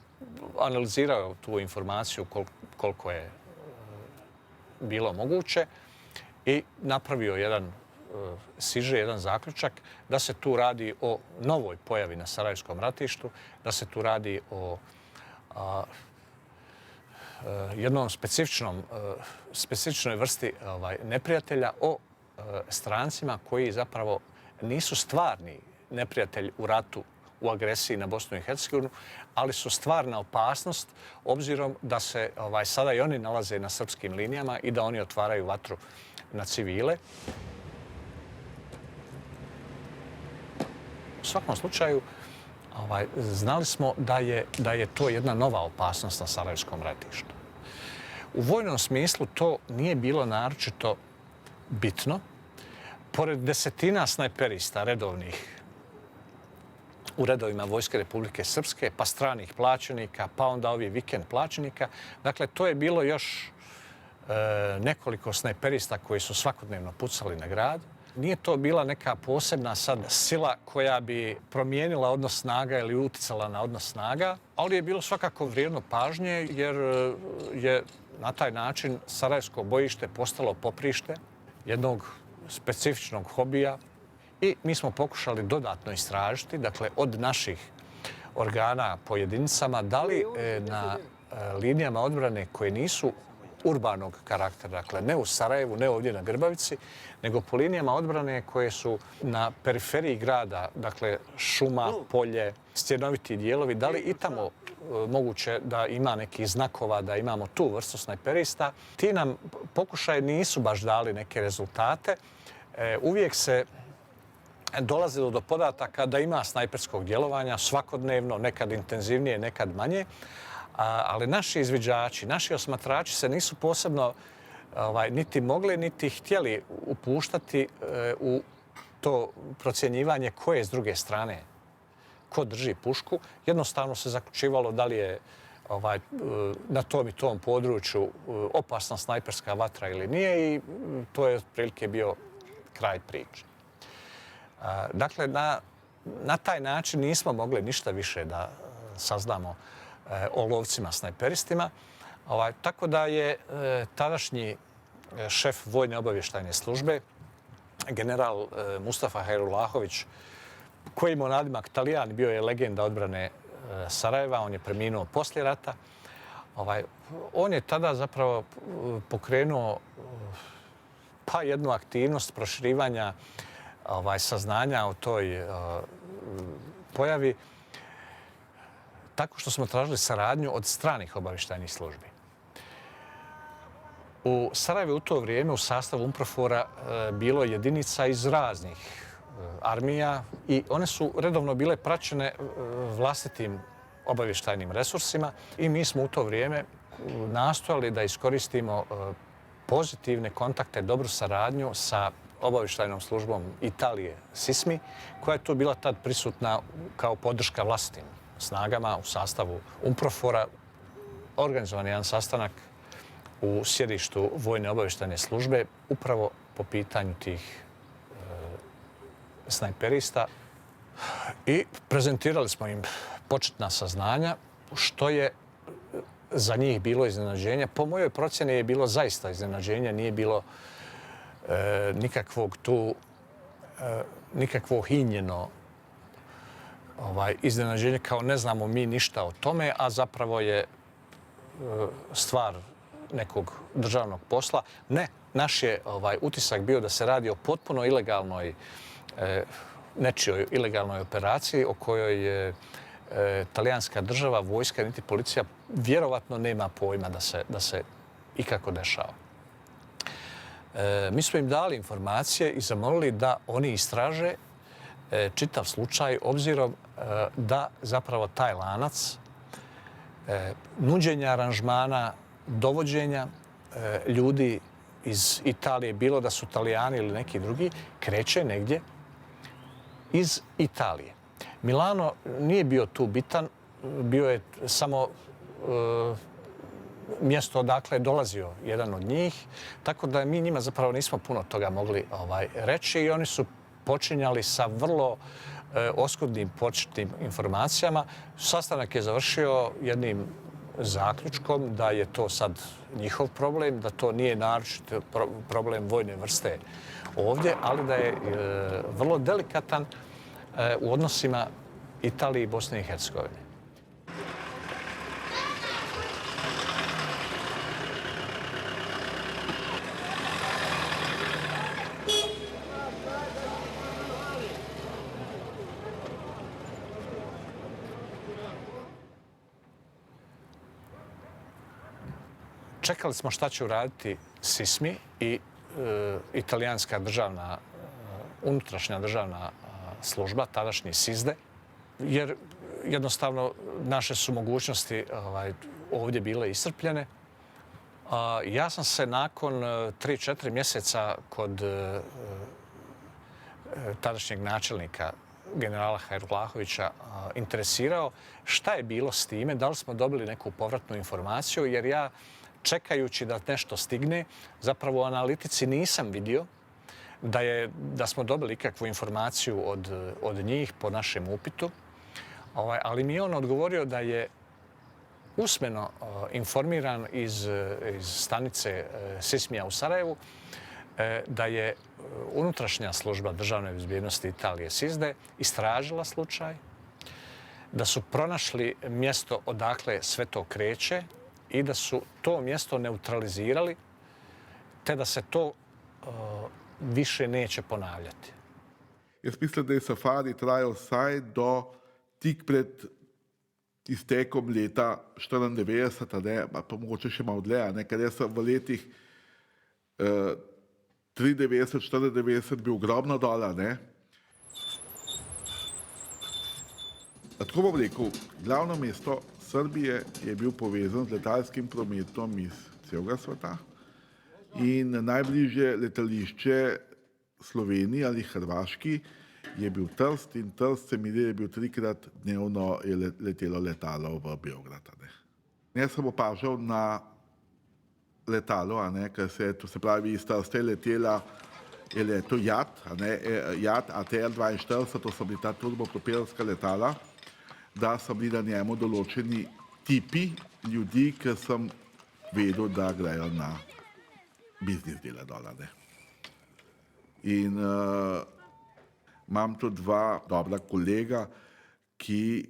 analizirao tu informaciju koliko je bilo moguće i napravio jedan siže, jedan zaključak da se tu radi o novoj pojavi na Sarajevskom ratištu, da se tu radi o jednom specifičnoj vrsti neprijatelja, o strancima koji zapravo nisu stvarni neprijatelj u ratu, u agresiji na Bosnu i Hercegovinu, ali su stvarna opasnost obzirom da se sada i oni nalaze na srpskim linijama i da oni otvaraju vatru na civile. U svakom slučaju, znali smo da je to jedna nova opasnost na Sarajevskom ratištu. U vojnom smislu to nije bilo naročito bitno. Pored desetina snajperista redovnih u redovima Vojske Republike Srpske, pa stranih plaćenika, pa onda ovi vikend plaćenika. Dakle, to je bilo još nekoliko snajperista koji su svakodnevno pucali na grad. Nije to bila neka posebna sad sila koja bi promijenila odnos snaga ili uticala na odnos snaga, ali je bilo svakako vrijedno pažnje jer je na taj način Sarajevsko bojište postalo poprište jednog specifičnog hobija i mi smo pokušali dodatno istražiti, dakle od naših organa po jedinicama, da li na linijama odbrane koje nisu urbanog karaktera, dakle ne u Sarajevu, ne ovdje na Grbavici, nego po linijama odbrane koje su na periferiji grada, dakle šuma, polje, stjenoviti dijelovi, da li i tamo moguće da ima nekih znakova, da imamo tu vrstu snajperista. Ti nam pokušaje nisu baš dali neke rezultate. Uvijek se dolazilo do podataka da ima snajperskog djelovanja svakodnevno, nekad intenzivnije, nekad manje, ali naši izviđači, naši osmatrači se nisu posebno niti mogli, niti htjeli upuštati u to procjenjivanje ko je s druge strane, ko drži pušku. Jednostavno se zaključivalo da li je na tom i tom području opasna snajperska vatra ili nije i to je otprilike bio kraj priče. Dakle, na taj način nismo mogli ništa više da saznamo o lovcima snajperistima. Tako da je tadašnji šef Vojne obavještajne službe, general Mustafa Hajrulahović, koji imao nadimak Talijan, bio je legenda odbrane Sarajeva, on je preminuo poslije rata. On je tada zapravo pokrenuo pa jednu aktivnost proširivanja saznanja o toj pojavi tako što smo tražili saradnju od stranih obavještajnih službi. U Sarajevu u to vrijeme u sastavu UNPROFOR-a bilo jedinica iz raznih armija i one su redovno bile praćene vlastitim obavještajnim resursima i mi smo u to vrijeme nastojali da iskoristimo pozitivne kontakte, dobru saradnju sa obavještajnom službom Italije SISMI, koja je tu bila tad prisutna kao podrška vlastitim snagama u sastavu UNPROFOR-a. Organizovan je jedan sastanak u sjedištu Vojne obavještajne službe upravo po pitanju tih snajperista i prezentirali smo im početna saznanja, što je za njih bilo iznenađenje. Po mojoj procjeni je bilo zaista iznenađenje, nije bilo nikakvo hinjeno iznenađenje kao ne znamo mi ništa o tome, a zapravo je stvar nekog državnog posla. Ne, naš je utisak bio da se radi o potpuno ilegalnoj, nečijoj ilegalnoj operaciji o kojoj talijanska država, vojska niti policija vjerovatno nema pojma da se ikako dešava. Mi smo im dali informacije i zamolili da oni istraže čitav slučaj, obzirom da zapravo taj lanac nuđenja aranžmana, dovođenja ljudi iz Italije, bilo da su Italijani ili neki drugi, kreće negdje iz Italije. Milano nije bio tu bitan, bio je samo mjesto odakle je dolazio jedan od njih, tako da mi njima zapravo nismo puno toga mogli reći i oni su počinjali sa vrlo oskudnim početnim informacijama. Sastanak je završio jednim zaključkom da je to sad njihov problem, da to nije naročit problem vojne vrste ovdje, ali da je vrlo delikatan u odnosima Italije i Bosne i Hercegovine. Čekali smo šta će uraditi SISMI i italijanska državna, unutrašnja državna služba, tadašnji SISDE, jer jednostavno naše su mogućnosti ovdje bile iscrpljene. Ja sam se nakon 3-4 mjeseca kod tadašnjeg načelnika generala Hajrulahovića interesirao šta je bilo s time, da li smo dobili neku povratnu informaciju, jer ja čekajući da nešto stigne, zapravo u analitici nisam vidio da smo dobili ikakvu informaciju od njih po našem upitu, ali mi je on odgovorio da je usmeno informiran iz stanice SISMI-a u Sarajevu da je unutrašnja služba državne bezbjednosti Italije SISDE istražila slučaj, da su pronašli mjesto odakle sve to kreće i da su to mjesto neutralizirali, te da se to više neće ponavljati. Jaz mislim, da je safari trajal vsaj do tik pred iztekom leta 1994, pa mogoče še malo dlje, ker jaz sem v letih 1993-1994 bil ogromno dola. Tako bom rekel, glavno mesto Srbije je bil povezan z letalskim prometom iz celega sveta in najbližje letališče Sloveniji ali Hrvaški je bil Trst in Trst se mi je bil 3-krat dnevno je letelo letalo v Beograd. Jaz sem opažal na letalo, ker se pravi iz Trsta je letela je letel JAT ATR-42, to so bili ta turbopropelska letala, da so bili na njemu določeni tipi ljudi, ki sem vedel, da grejo na biznis dela dol. In imam tu dva dobra kolega, ki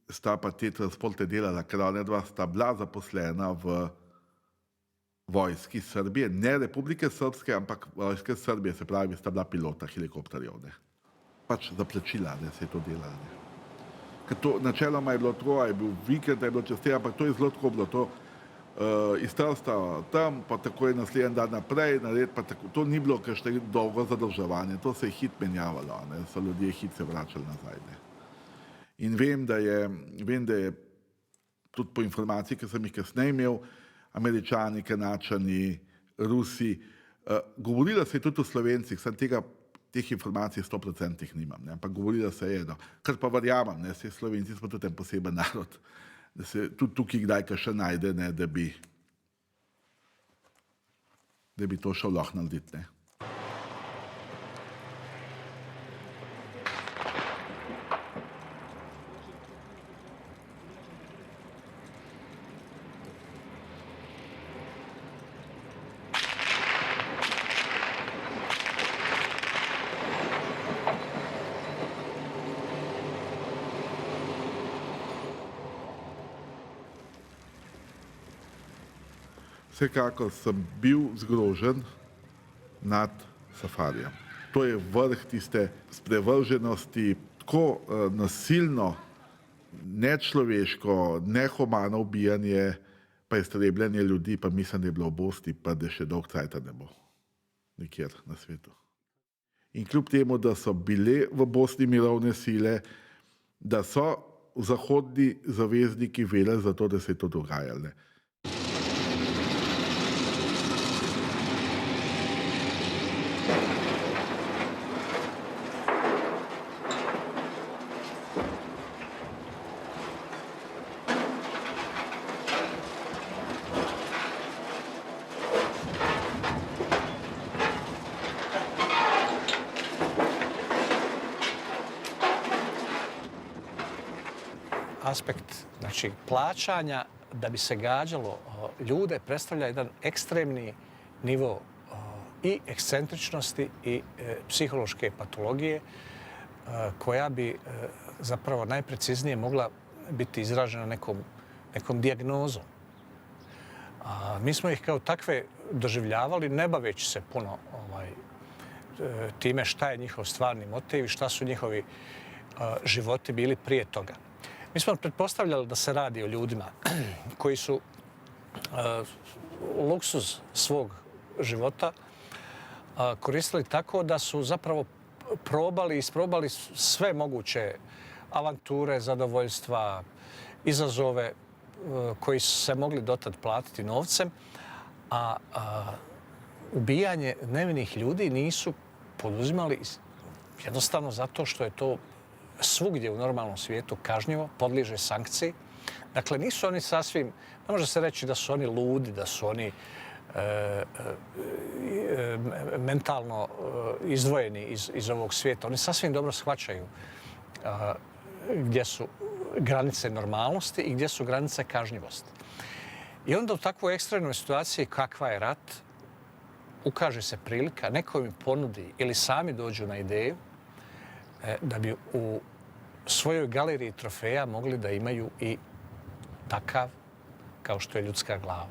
sta pa te transporte delala, ker ona dva sta bila zaposlena v vojski Srbije, ne Republike Srpske, ampak vojske Srbije, se pravi, sta bila pilota helikopterjev. Pač za plačila, da se je to delalo. Ker to načeloma je bilo to, je bil vikend, je bilo čez te, ampak to je zelo tako bilo to. Iz Trsta tam, pa tako je naslednji dan naprej, pa tako, to ni bilo kakšno dolgo zadrževanje, to se je hit menjavalo, so ljudje hit se vračali nazaj. In vem, da je tudi po informaciji, ki sem jih kasneje imel, Američani, Kanačani, Rusi, govorilo se je tudi o Slovencih, sem teh informacij 100% nimam, ampak govorilo se je, kar pa verjamem, vsi Slovenci smo tudi en poseben narod, da se tudi tukaj kdaj kaj še najde, da bi to šel lahko narediti. Vsekakor sem bil zgrožen nad safarijem. To je vrh tiste sprevrženosti, tako nasilno, nečloveško, nehumano ubijanje, pa iztrebljanje ljudi, pa mislim, da je bilo v Bosni, pa da še dolg cajta ne bo. nikjer na svetu. In kljub temu, da so bile v Bosni mirovne sile, da so zahodni zavezniki vedeli za to, da se je to dogajalo. Aspekt znači, plaćanja da bi se gađalo ljude predstavlja jedan ekstremni nivo i ekscentričnosti i psihološke patologije koja bi zapravo najpreciznije mogla biti izražena nekom dijagnozom. Mi smo ih kao takve doživljavali ne baveći se puno time šta je njihov stvarni motiv i šta su njihovi životi bili prije toga. Mi smo pretpostavljali da se radi o ljudima koji su luksuz svog života koristili tako da su zapravo isprobali sve moguće avanture, zadovoljstva, izazove koji su se mogli dotad platiti novcem, a ubijanje nevinih ljudi nisu poduzimali jednostavno zato što je to svugdje u normalnom svijetu kažnjivo, podliježe sankciji. Dakle, nisu oni sasvim, ne može se reći da su oni ludi, da su oni mentalno izdvojeni iz ovog svijeta. Oni sasvim dobro shvaćaju gdje su granice normalnosti i gdje su granice kažnjivosti. I onda u takvoj ekstremnoj situaciji kakva je rat, ukaže se prilika, neko im ponudi ili sami dođu na ideju da bi u svojoj galeriji trofeja mogli da imaju i takav kao što je ljudska glava.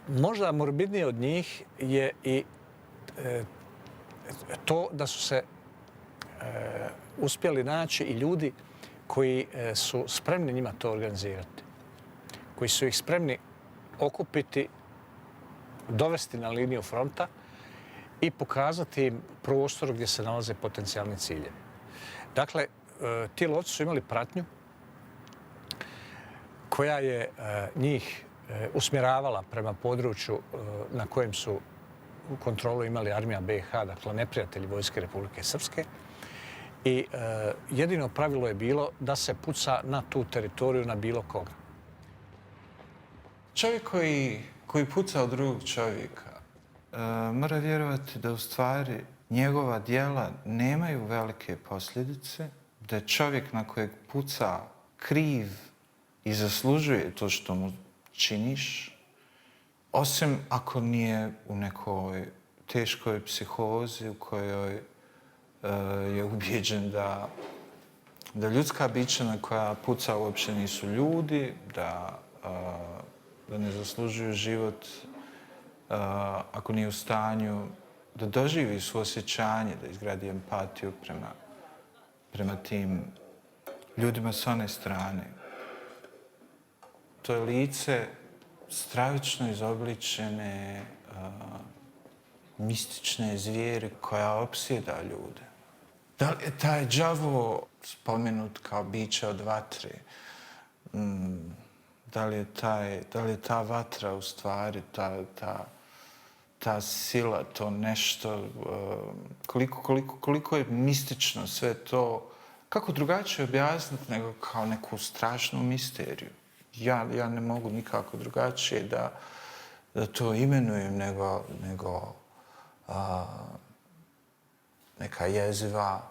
Možda morbidnije od njih je i to da su se uspjeli naći i ljudi koji su spremni njima to organizirati, koji su ih spremni okupiti, dovesti na liniju fronta i pokazati im prostor gdje se nalaze potencijalni ciljevi. Dakle, ti lovci su imali pratnju koja je njih usmjeravala prema području na kojem su u kontrolu imali armija BiH, dakle neprijatelji Vojske Republike Srpske. I jedino pravilo je bilo da se puca na tu teritoriju, na bilo koga. Čovjek koji puca od drugog čovjeka mora vjerovati da u stvari njegova djela nemaju velike posljedice, da je čovjek na kojeg puca kriv i zaslužuje to što mu činiš, osim ako nije u nekoj teškoj psihozi u kojoj je ubijeđen da ljudska bića na koja puca uopće nisu ljudi, da ne zaslužuju život, ako nije u stanju da doživi suosjećanje, da izgradi empatiju prema tim ljudima s one strane. To je lice stravično izobličene, mistične zvijeri koja opsjeda ljude. Da li je taj đavo spomenut kao biće od vatre? Da li je ta vatra u stvari, ta sila, to nešto, koliko je mistično sve to, kako drugačije objasniti nego kao neku strašnu misteriju. Ja ne mogu nikako drugačije da to imenujem nego neka jeziva,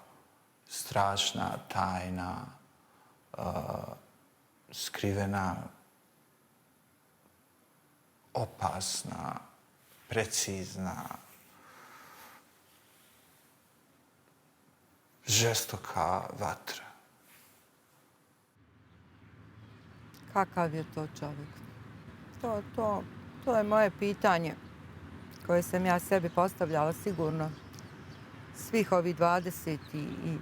strašna, tajna, skrivena, opasna, precizna, žestoka vatra. Kakav je to čovjek? To je moje pitanje koje sam ja sebi postavljala sigurno svih ovih 26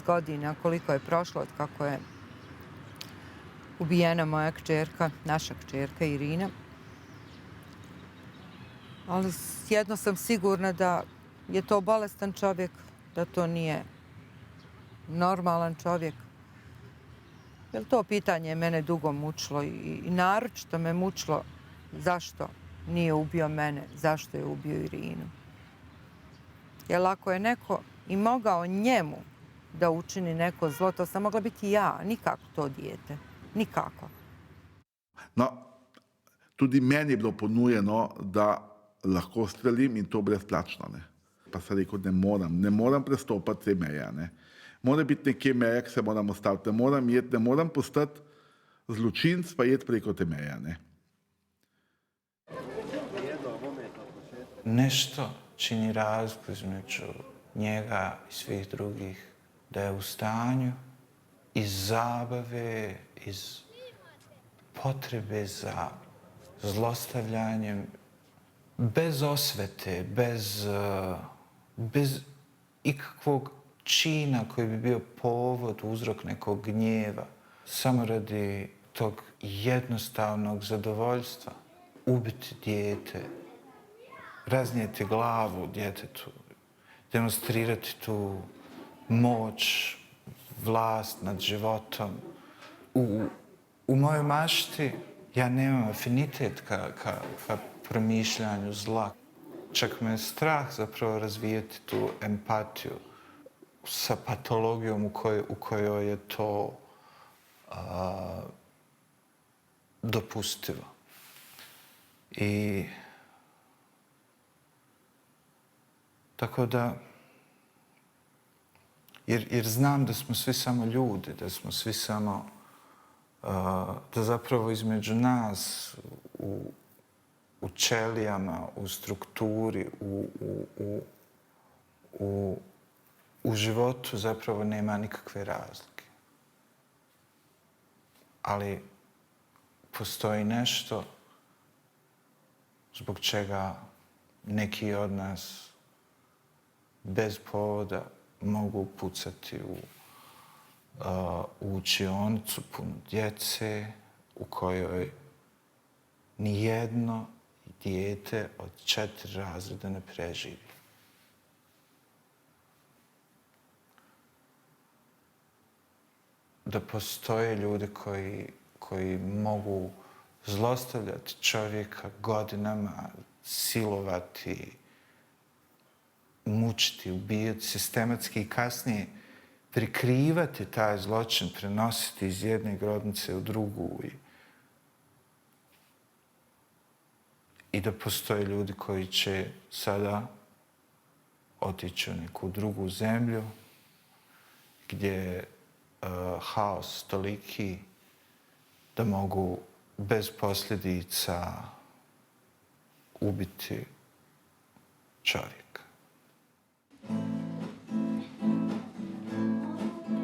godina koliko je prošlo od kako je ubijena moja kćerka, naša kćerka Irina. Ali jedno sam sigurna da je to bolestan čovjek, da to nije normalan čovjek. Jer to pitanje je mene dugo mučilo i naročito me mučilo zašto nije ubio mene, zašto je ubio Irinu. Jer ako je neko i mogao njemu da učini neko zlo, to sam mogla biti ja, nikako to dijete. Nikako. No, tudi meni je bilo ponujeno, da lahko strelim in to brezplačno. Ne. Pa sem rekel, ne moram prestopati te meje. Ne. Mora biti nekje meja, ki se moram ostaviti. Ne moram postati zločinc, pa jeti preko te meje. Ne. Nešto čini razliku između njega i svih drugih, da je u stanju iz zabave, iz potrebe za zlostavljanjem, bez osvete, bez ikakvog čina koji bi bio povod, uzrok nekog gnjeva, samo radi tog jednostavnog zadovoljstva, ubiti dijete, raznijeti glavu djetetu, demonstrirati tu moć, vlast nad životom. U mojoj mašti ja nemam afinitet ka promišljanju zla. Čak me je strah zapravo razvijeti tu empatiju sa patologijom u kojoj je to dopustivo. I tako da, jer znam da smo svi samo ljudi, da smo svi samo, da zapravo između nas u ćelijama, u strukturi, u životu zapravo nema nikakve razlike. Ali postoji nešto zbog čega neki od nas bez povoda mogu pucati u učionicu punu djece u kojoj nijedno dijete od 4 razreda ne preživi. Da postoje ljudi koji mogu zlostavljati čovjeka godinama, silovati, mučiti, ubijati sistematski i kasnije prikrivati taj zločin, prenositi iz jedne grobnice u drugu. I da postoje ljudi koji će sada otići u neku drugu zemlju gdje je haos toliki da mogu bez posljedica ubiti čovjeka.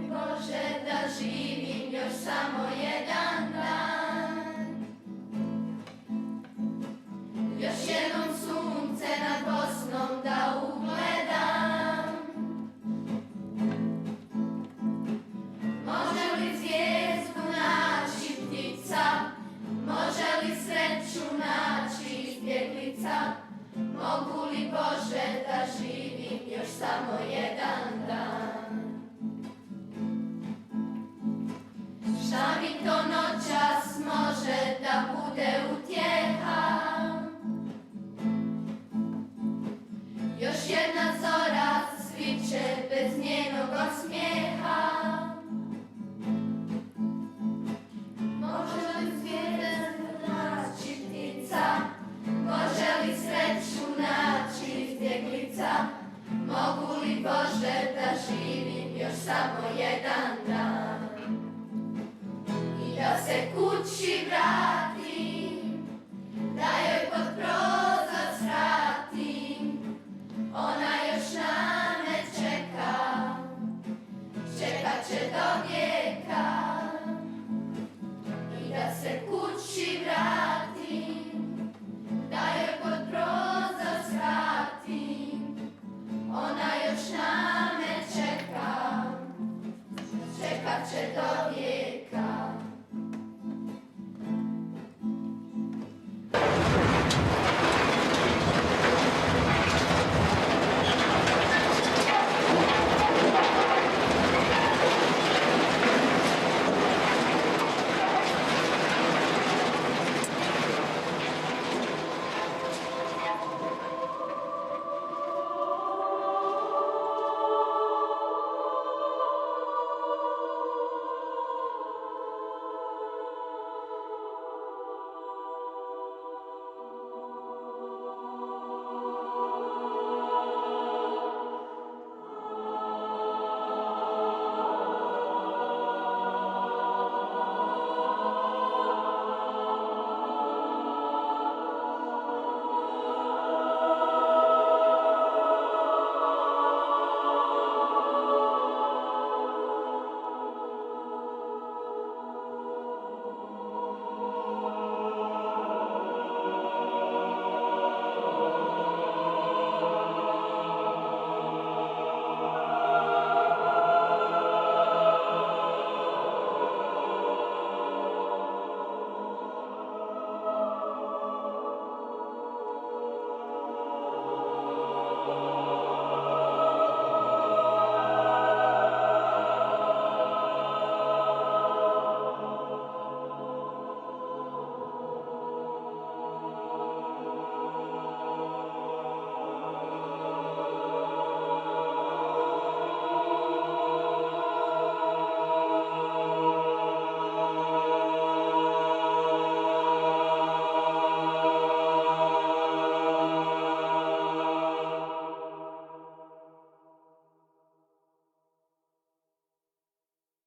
Bože, da živim još samo jedan dan, još jednom sunce nad Bosnom da ugledam. Može li zvijezdu naći ptica, može li sreću naći izbjeglica, mogu li Bože da živim još samo jedan dan. Šta mi to noćas može da bude utjeha, još jedna zora sviće bez njenog osmijeha. Može li zvijezdu naći ptica, može li sreću naći izbjeglica, mogu li Bože da živim još samo jedan dan. I da se kući vratim, da joj pod prozor svratim, ona